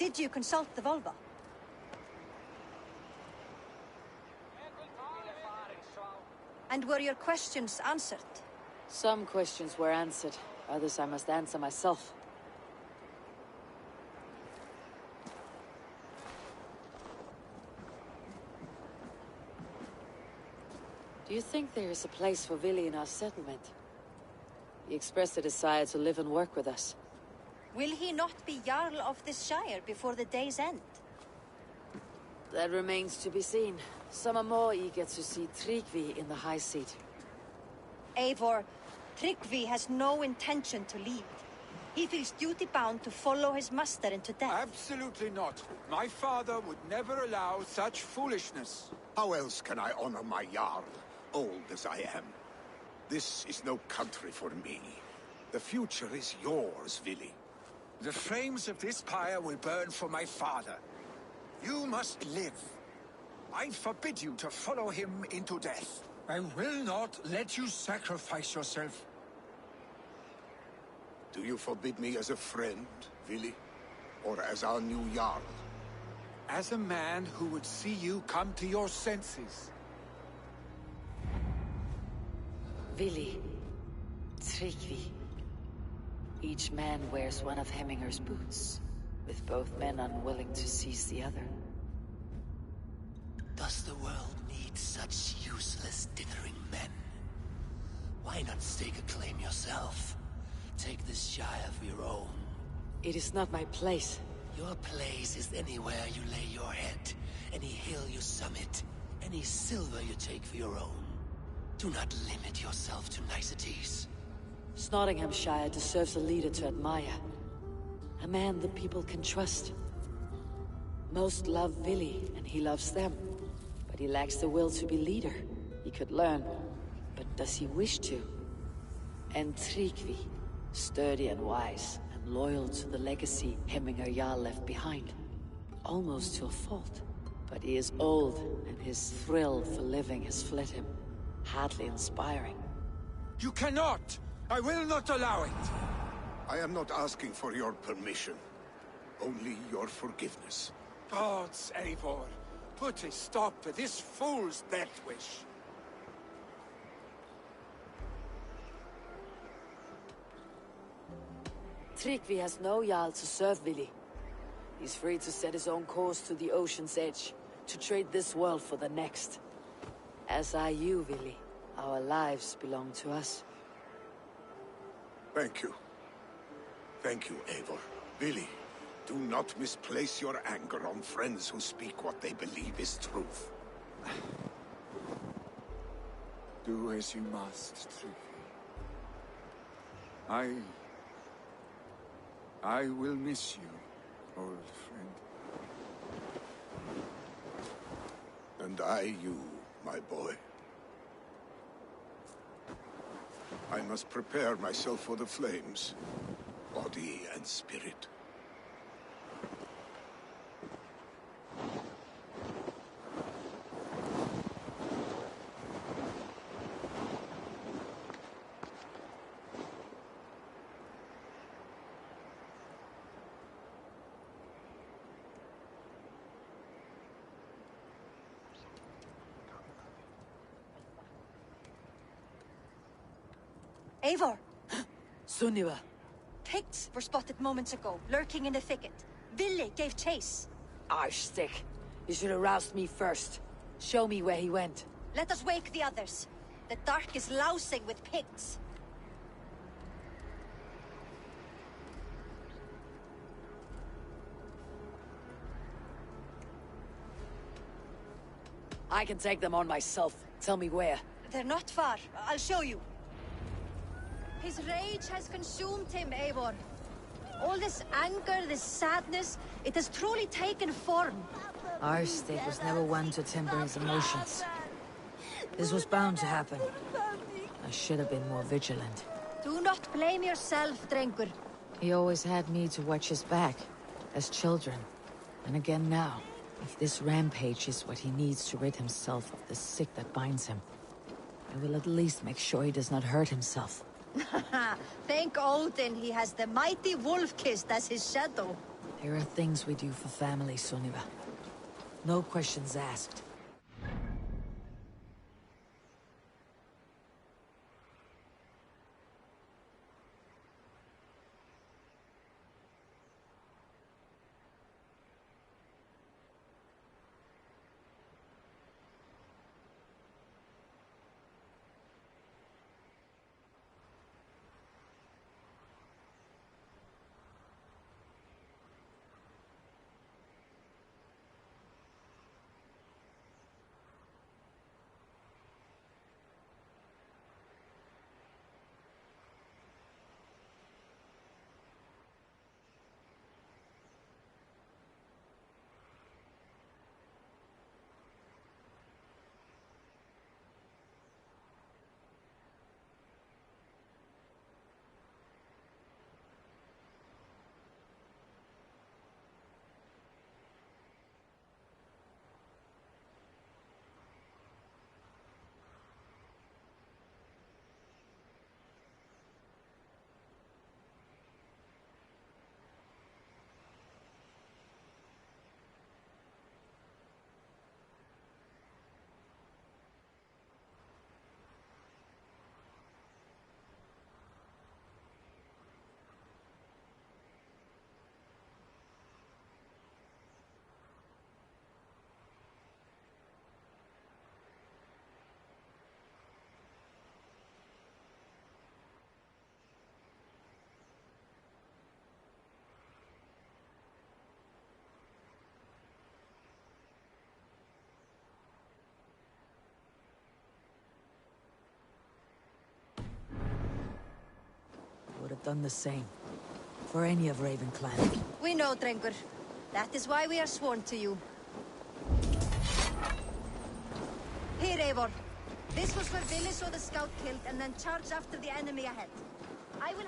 Did you consult the Volva? And were your questions answered? Some questions were answered. Others I must answer myself. Do you think there is a place for Vili in our settlement? He expressed a desire to live and work with us. Will he not be Jarl of this Shire before the day's end? That remains to be seen. Some are more eager to see Tryggvi in the high seat. Eivor, Tryggvi has no intention to lead. He feels duty-bound to follow his master into death. Absolutely not. My father would never allow such foolishness. How else can I honor my Jarl, old as I am? This is no country for me. The future is yours, Vili. The flames of this pyre will burn for my father. You must live. I forbid you to follow him into death. I will not let you sacrifice yourself. Do you forbid me as a friend, Vili? Or as our new Jarl? As a man who would see you come to your senses. Vili. Tryggvi. Each man wears one of Hemminger's boots, with both men unwilling to seize the other. Does the world need such useless, dithering men? Why not stake a claim yourself? Take this Shire for your own. It is not my place. Your place is anywhere you lay your head, any hill you summit, any silver you take for your own. Do not limit yourself to niceties. Nottinghamshire deserves a leader to admire. A man the people can trust. Most love Vili, and he loves them. But he lacks the will to be leader. He could learn, but does he wish to? And Tryggvi, sturdy and wise, and loyal to the legacy Hemminger Jarl left behind. Almost to a fault. But he is old, and his thrill for living has fled him. Hardly inspiring. You cannot! I will not allow it! I am not asking for your permission. Only your forgiveness. Gods, Eivor, put a stop to this fool's death wish. Tryggvi has no Jarl to serve Vili. He's free to set his own course to the ocean's edge, to trade this world for the next. As are you, Vili. Our lives belong to us. Thank you. Thank you, Eivor. Vili, do not misplace your anger on friends who speak what they believe is truth. Do as you must, Tryggvi. I will miss you, old friend. And I you, my boy. I must prepare myself for the flames, body and spirit. Eivor! Sunniva! Picts were spotted moments ago, lurking in the thicket. Vili gave chase. Arschstick! You should have roused me first. Show me where he went. Let us wake the others. The dark is lousing with Picts. I can take them on myself. Tell me where. They're not far. I'll show you. His rage has consumed him, Eivor. All this anger, this sadness, it has truly taken form. Arstick was never one to temper his emotions. This was bound to happen. I should have been more vigilant. Do not blame yourself, Drengur. He always had me to watch his back, as children. And again now, if this rampage is what he needs to rid himself of the sick that binds him, I will at least make sure he does not hurt himself. Thank Odin he has the mighty Wolf-Kissed as his shadow. There are things we do for family, Sunniva. No questions asked. Would have done the same. For any of Raven clan. We know, Drengur. That is why we are sworn to you. Here, Eivor. This was where Billy saw the scout killed and then charged after the enemy ahead. I will...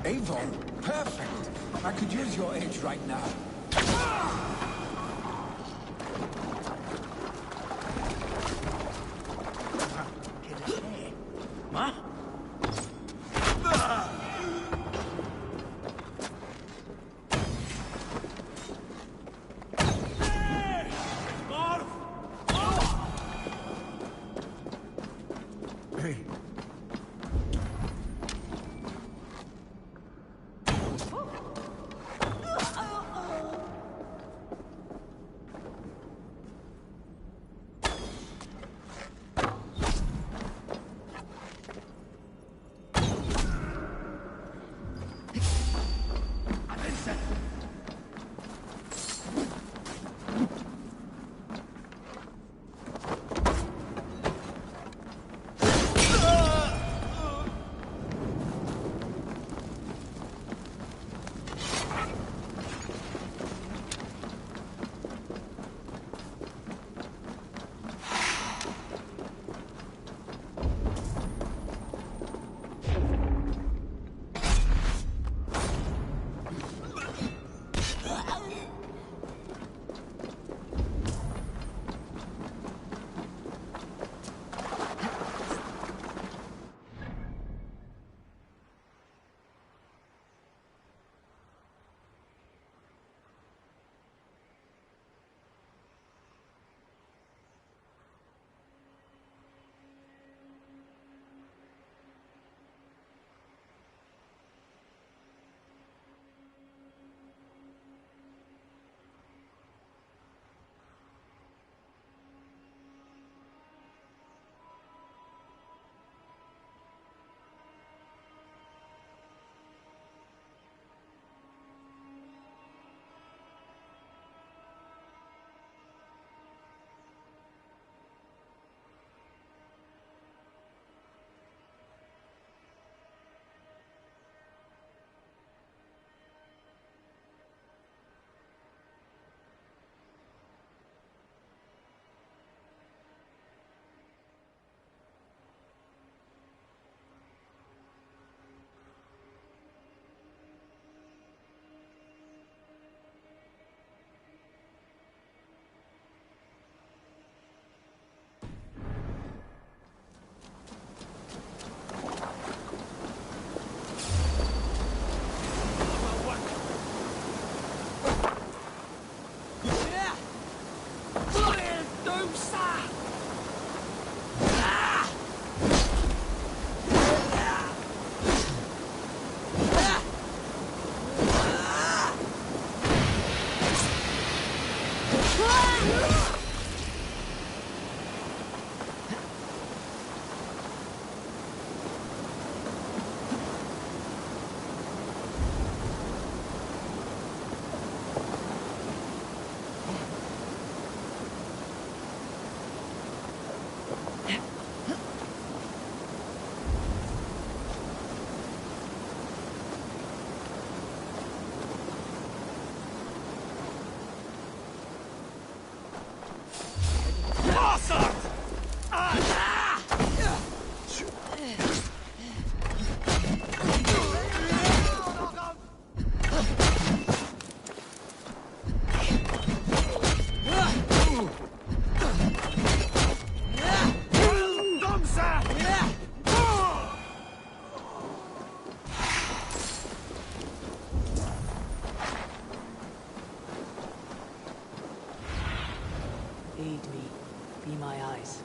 Avon, perfect. I could use your aid right now. Aid me. Be my eyes.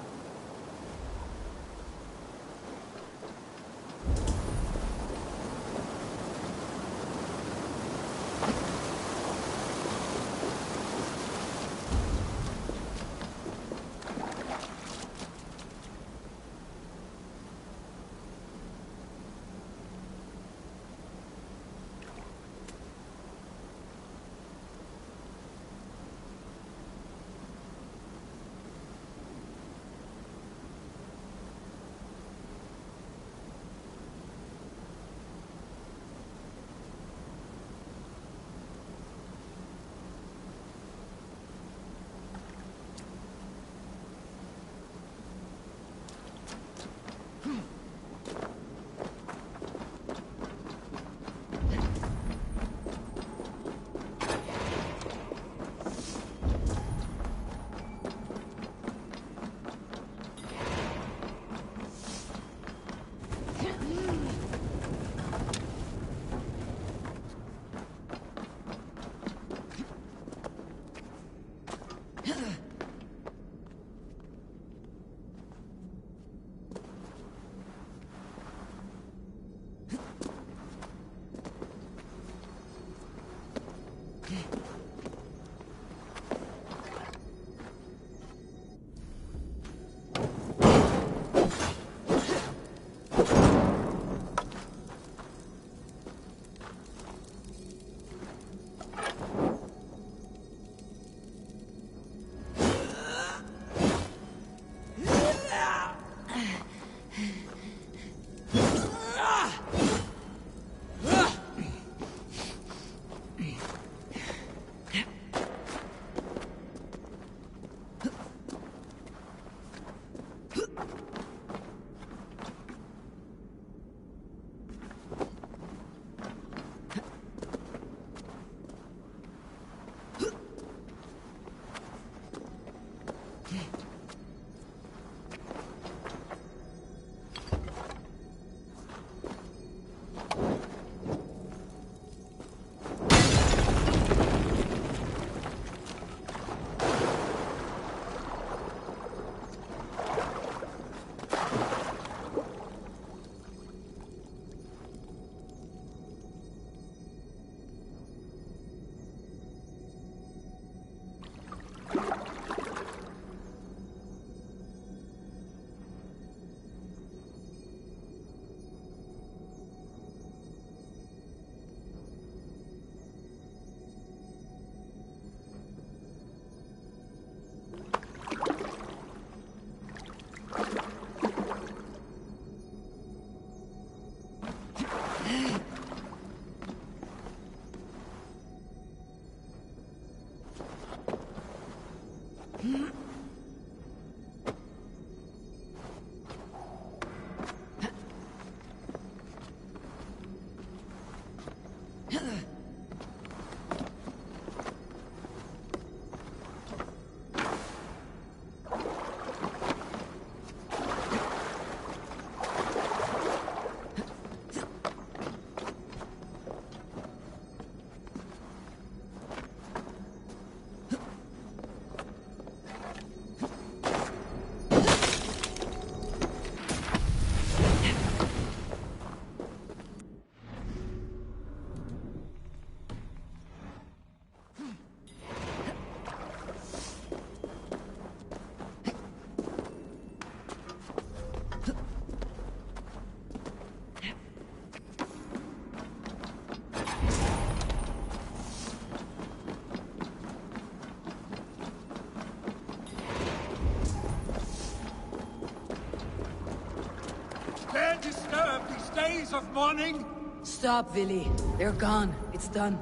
days of mourning? Stop, Willy. They're gone. It's done.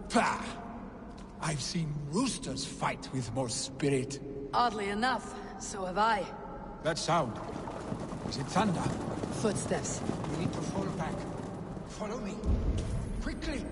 Pah! I've seen roosters fight with more spirit. Oddly enough, so have I. That sound. Is it thunder? Footsteps. We need to fall back. Follow me. Quickly!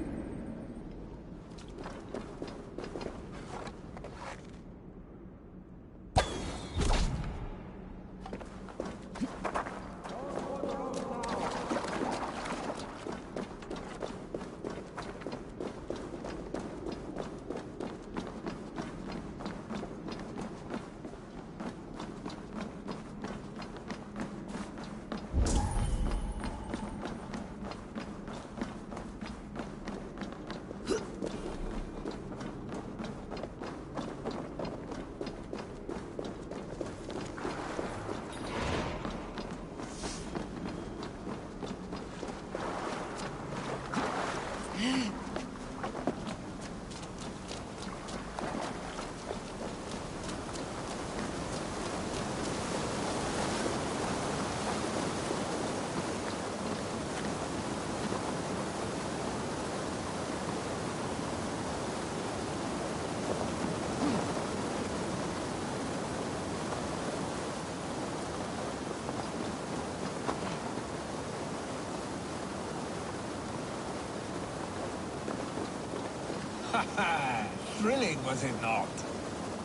Thrilling, was it not?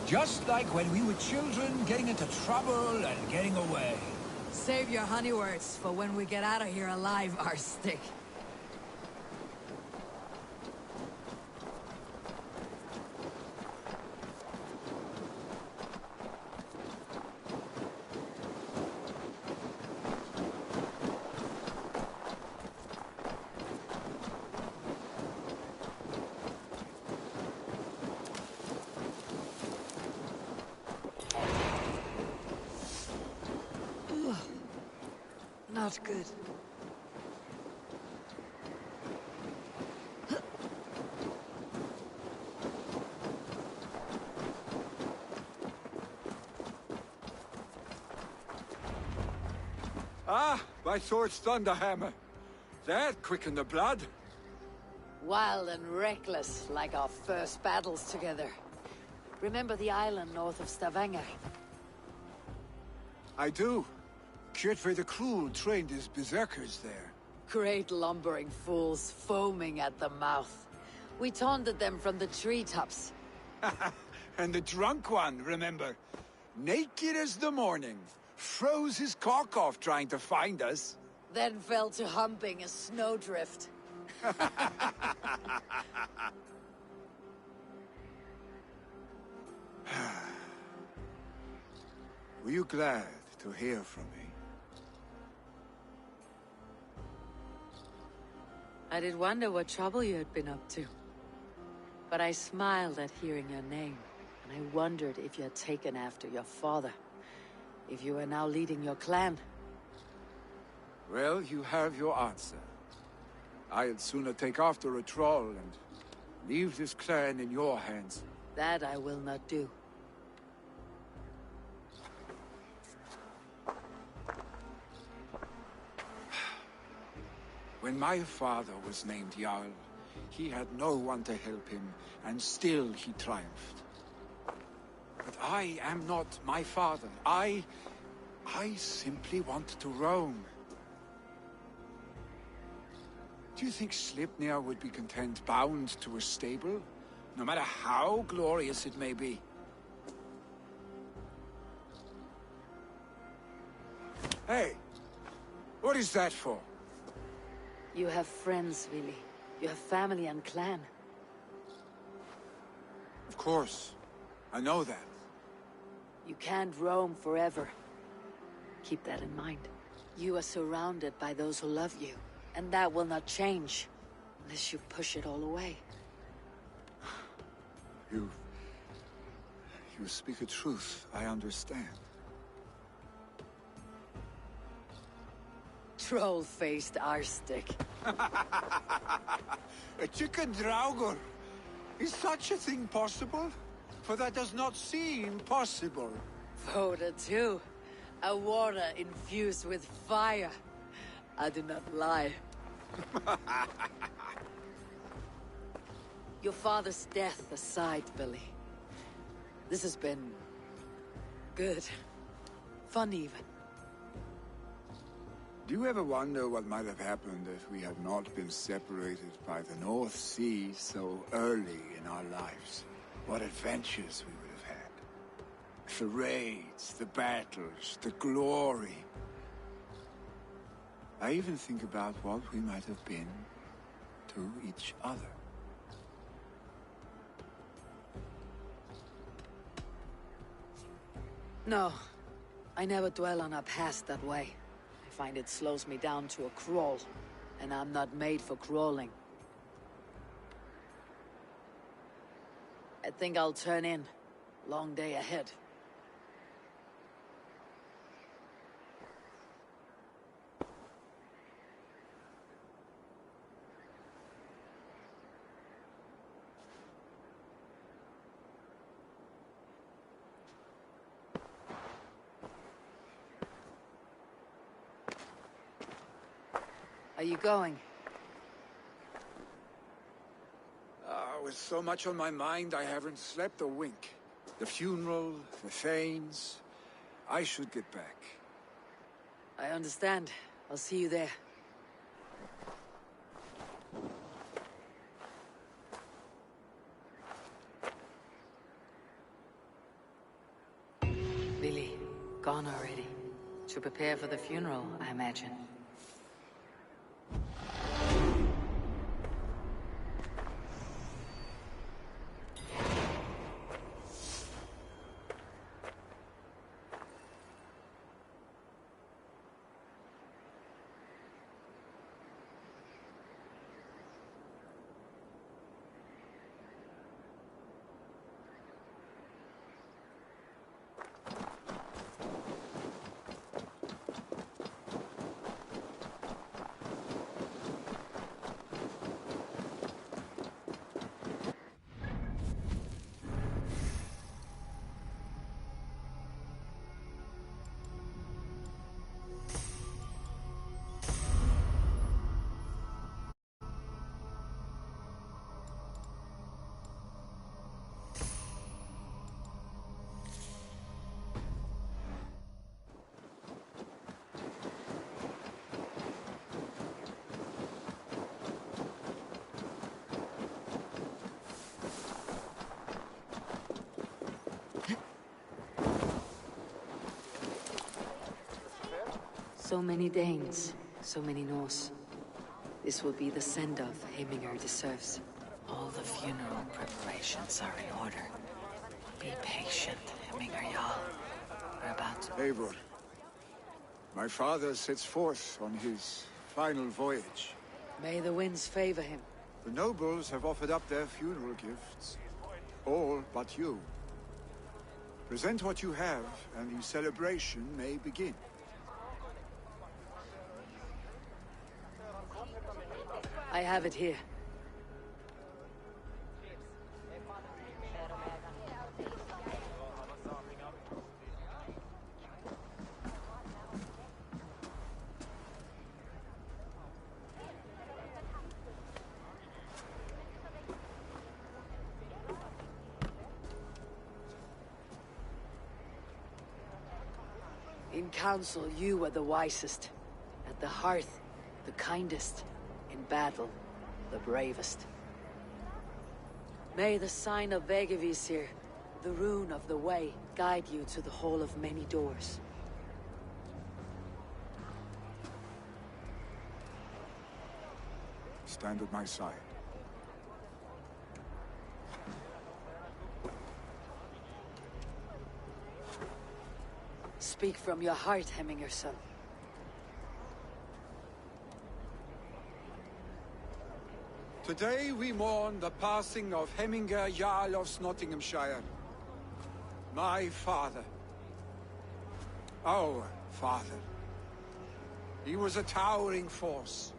Just like when we were children, getting into trouble and getting away. Save your honey words for when we get out of here alive, Arstick. Not good. Ah, by Thor's thunderhammer. That quickened the blood. Wild and reckless, like our first battles together. Remember the island north of Stavanger? I do. Kjotve the Cruel trained his berserkers there. Great lumbering fools, foaming at the mouth. We taunted them from the treetops. And the drunk one, remember? Naked as the morning. Froze his cock off trying to find us. Then fell to humping a snowdrift. Were you glad to hear from me? I did wonder what trouble you had been up to. But I smiled at hearing your name, and I wondered if you had taken after your father. If you were now leading your clan. Well, you have your answer. I'd sooner take after a troll and leave this clan in your hands. That I will not do. When my father was named Jarl, he had no one to help him, and still he triumphed. But I am not my father. I simply want to roam. Do you think Sleipnir would be content bound to a stable, no matter how glorious it may be? Hey, what is that for? You have friends, Willy. You have family and clan. Of course. I know that. You can't roam forever. Keep that in mind. You are surrounded by those who love you, and that will not change unless you push it all away. You speak a truth, I understand. Troll-faced Arstick. A chicken Draugr! Is such a thing possible? For that does not seem possible. Voda too. A water infused with fire. I do not lie. Your father's death aside, Billy. This has been... good. Fun, even. Do you ever wonder what might have happened if we had not been separated by the North Sea so early in our lives? What adventures we would have had. The raids, the battles, the glory. I even think about what we might have been to each other. No, I never dwell on our past that way. I find it slows me down to a crawl, and I'm not made for crawling. I think I'll turn in. Long day ahead. Are you going? With so much on my mind, I haven't slept a wink. The funeral, the Thanes... I should get back. I understand. I'll see you there. Billy, gone already. To prepare for the funeral, I imagine. So many Danes, so many Norse. This will be the send-off Heminger deserves. All the funeral preparations are in order. Be patient, Heminger Jarl. We're about to... Eivor, my father sets forth on his final voyage. May the winds favor him. The nobles have offered up their funeral gifts. All but you. Present what you have, and the celebration may begin. I have it here. In council, you were the wisest. At the hearth, the kindest. In battle, the bravest. May the sign of Vegavisir, the rune of the way, guide you to the Hall of Many Doors. Stand at my side. Speak from your heart, Heminger, son. Today we mourn the passing of Heminger Jarl of Nottinghamshire. My father. Our father. He was a towering force.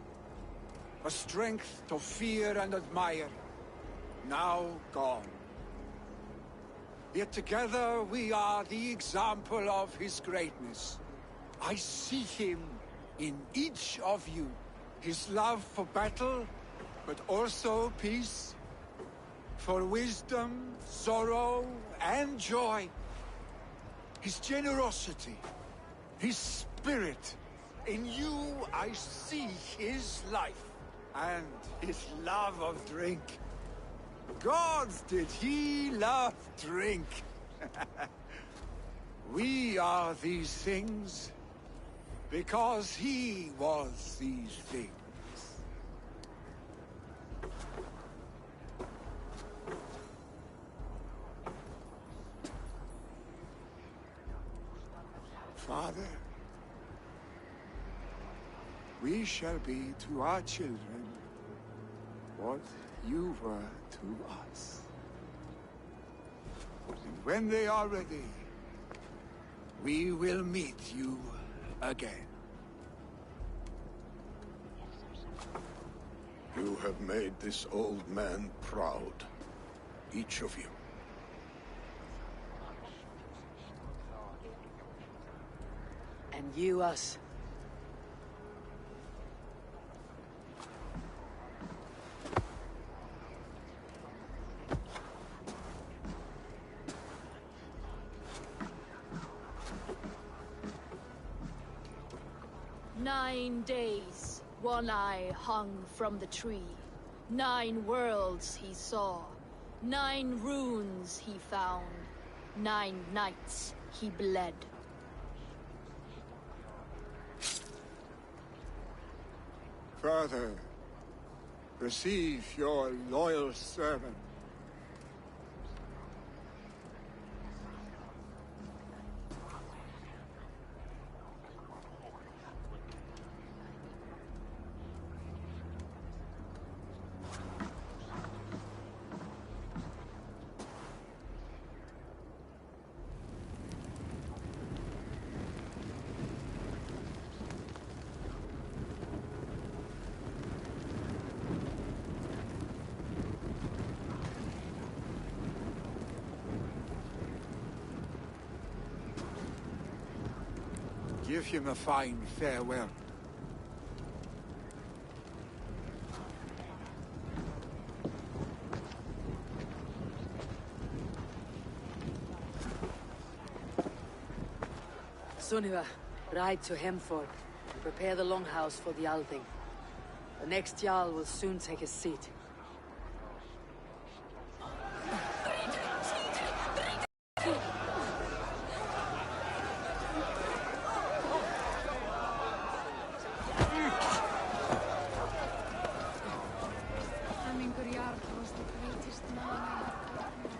A strength to fear and admire. Now gone. Yet together we are the example of his greatness. I see him in each of you. His love for battle, but also peace. For wisdom, sorrow, and joy. His generosity, his spirit. In you I see his life, and his love of drink. Gods, did he love drink! We are these things, because he was these things. Father, we shall be to our children what you were to us. And when they are ready, we will meet you again. You have made this old man proud. Each of you. And you us. "9 days, One Eye hung from the tree. 9 worlds he saw. 9 runes he found. 9 nights he bled. Father, receive your loyal servant. Give him a fine farewell. Sunniva, ride to Hemford and prepare the longhouse for the Althing. The next Jarl will soon take his seat. was the greatest man I have ever known.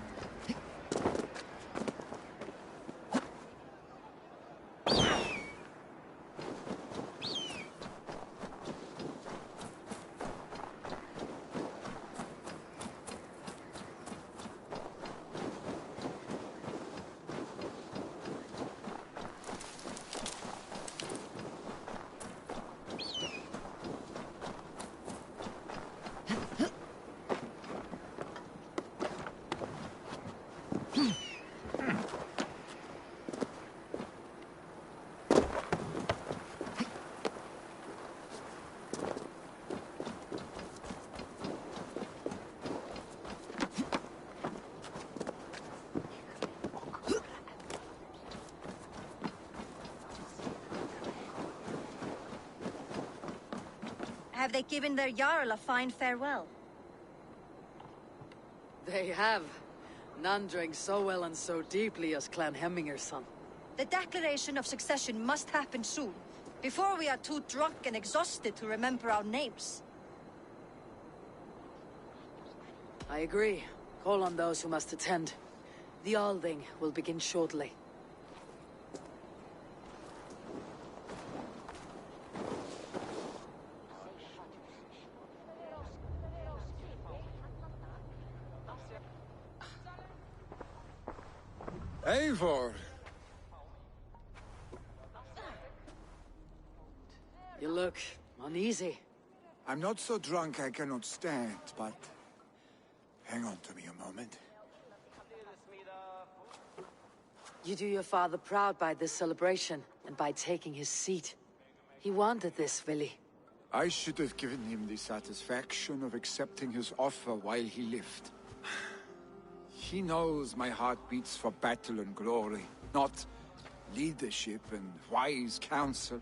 Have they given their Jarl a fine farewell? They have. None drank so well and so deeply as Clan Hemminger's son. The declaration of succession must happen soon, before we are too drunk and exhausted to remember our names. I agree. Call on those who must attend. The Althing will begin shortly. Eivor! You look uneasy. I'm not so drunk I cannot stand, but... hang on to me a moment. You do your father proud by this celebration, and by taking his seat. He wanted this, Vili. I should have given him the satisfaction of accepting his offer while he lived. He knows my heart beats for battle and glory, not leadership and wise counsel.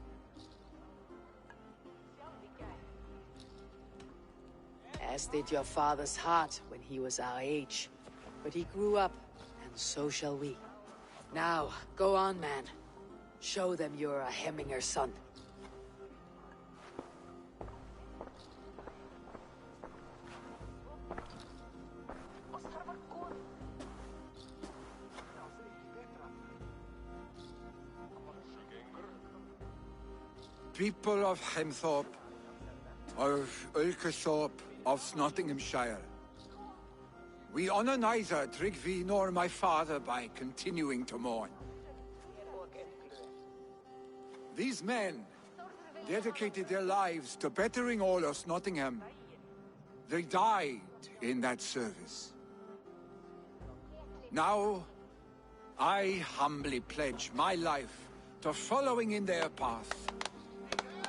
As did your father's heart when he was our age. But he grew up, and so shall we. Now, go on, man. Show them you're a Hemminger son. People of Hemthorpe, of Ulkerthorpe, of Nottinghamshire. We honor neither Tryggvi nor my father by continuing to mourn. These men dedicated their lives to bettering all of Nottingham. They died in that service. Now, I humbly pledge my life to following in their path.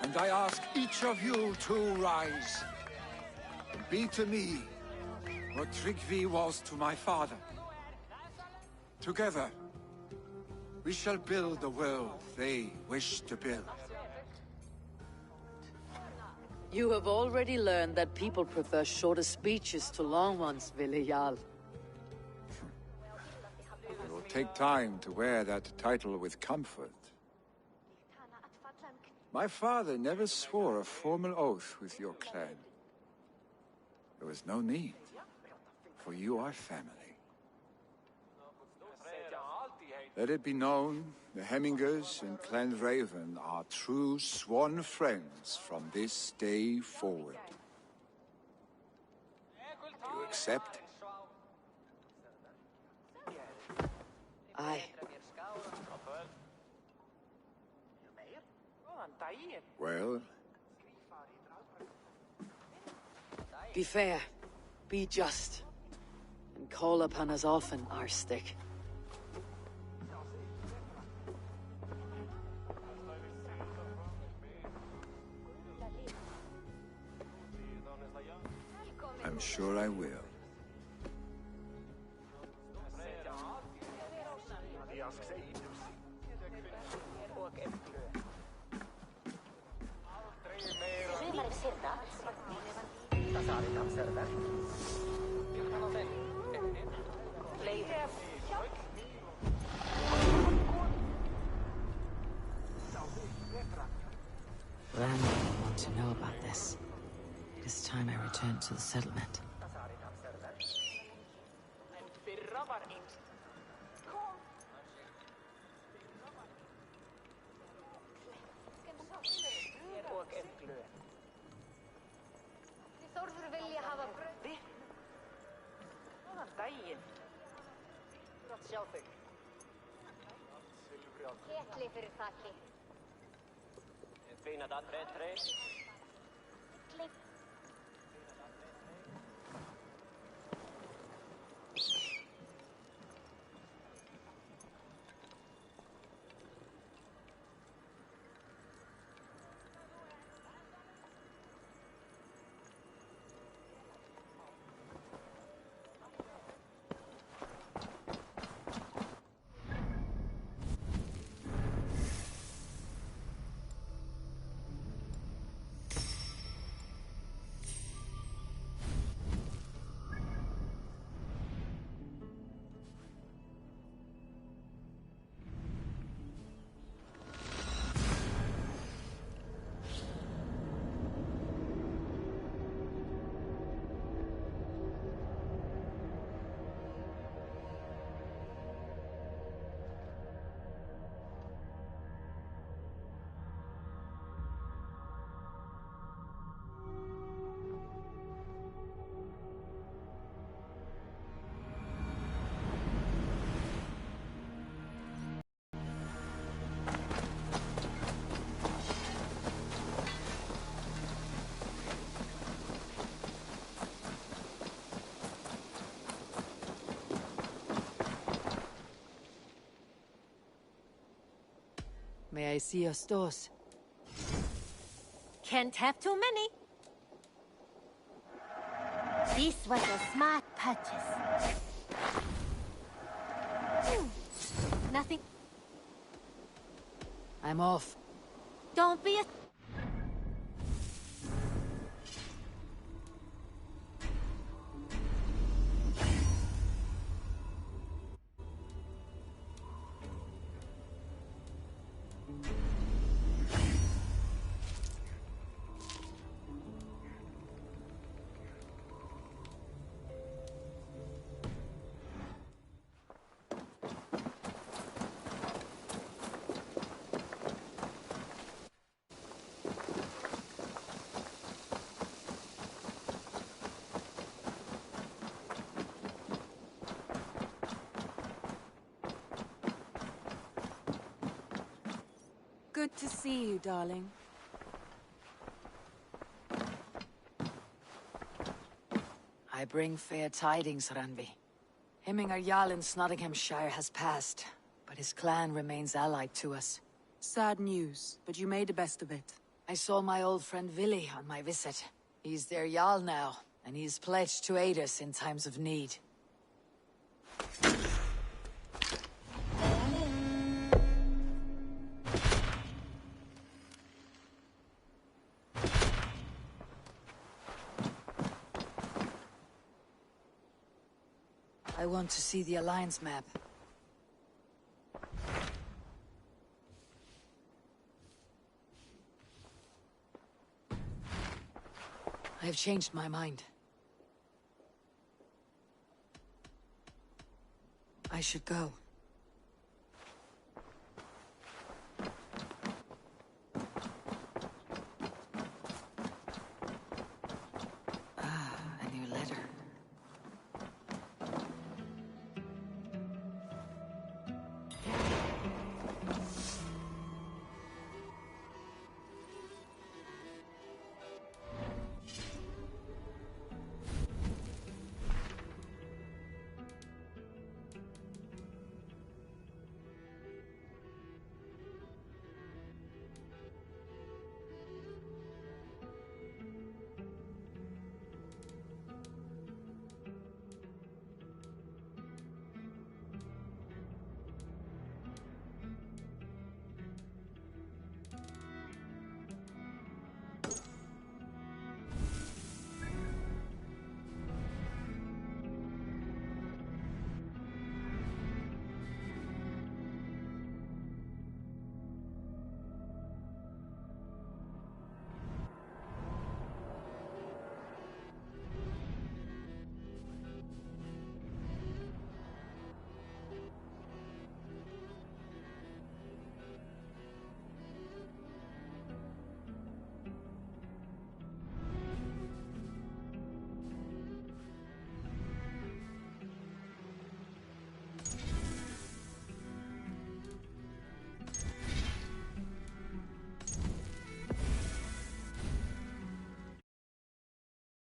And I ask each of you to rise. Be to me what Tryggvi was to my father. Together, we shall build the world they wish to build. You have already learned that people prefer shorter speeches to long ones, Ville Jarl. It will take time to wear that title with comfort. My father never swore a formal oath with your clan. There was no need, for you are family. Let it be known, the Hemmingers and Clan Raven are true sworn friends from this day forward. Do you accept? Aye. Well? Be fair, be just, and call upon us often, Arstick. I'm sure I will. Ran didn't want to know about this. It is time I returned to the settlement. May I see your stores? Can't have too many. This was a smart purchase. Nothing. I'm off. Don't be a... Good to see you, darling. I bring fair tidings, Randvi. Hemminger Jarl in Nottinghamshire has passed, but his clan remains allied to us. Sad news, but you made the best of it. I saw my old friend Willi on my visit. He's their Jarl now, and he's pledged to aid us in times of need. I want to see the Alliance map. I have changed my mind. I should go.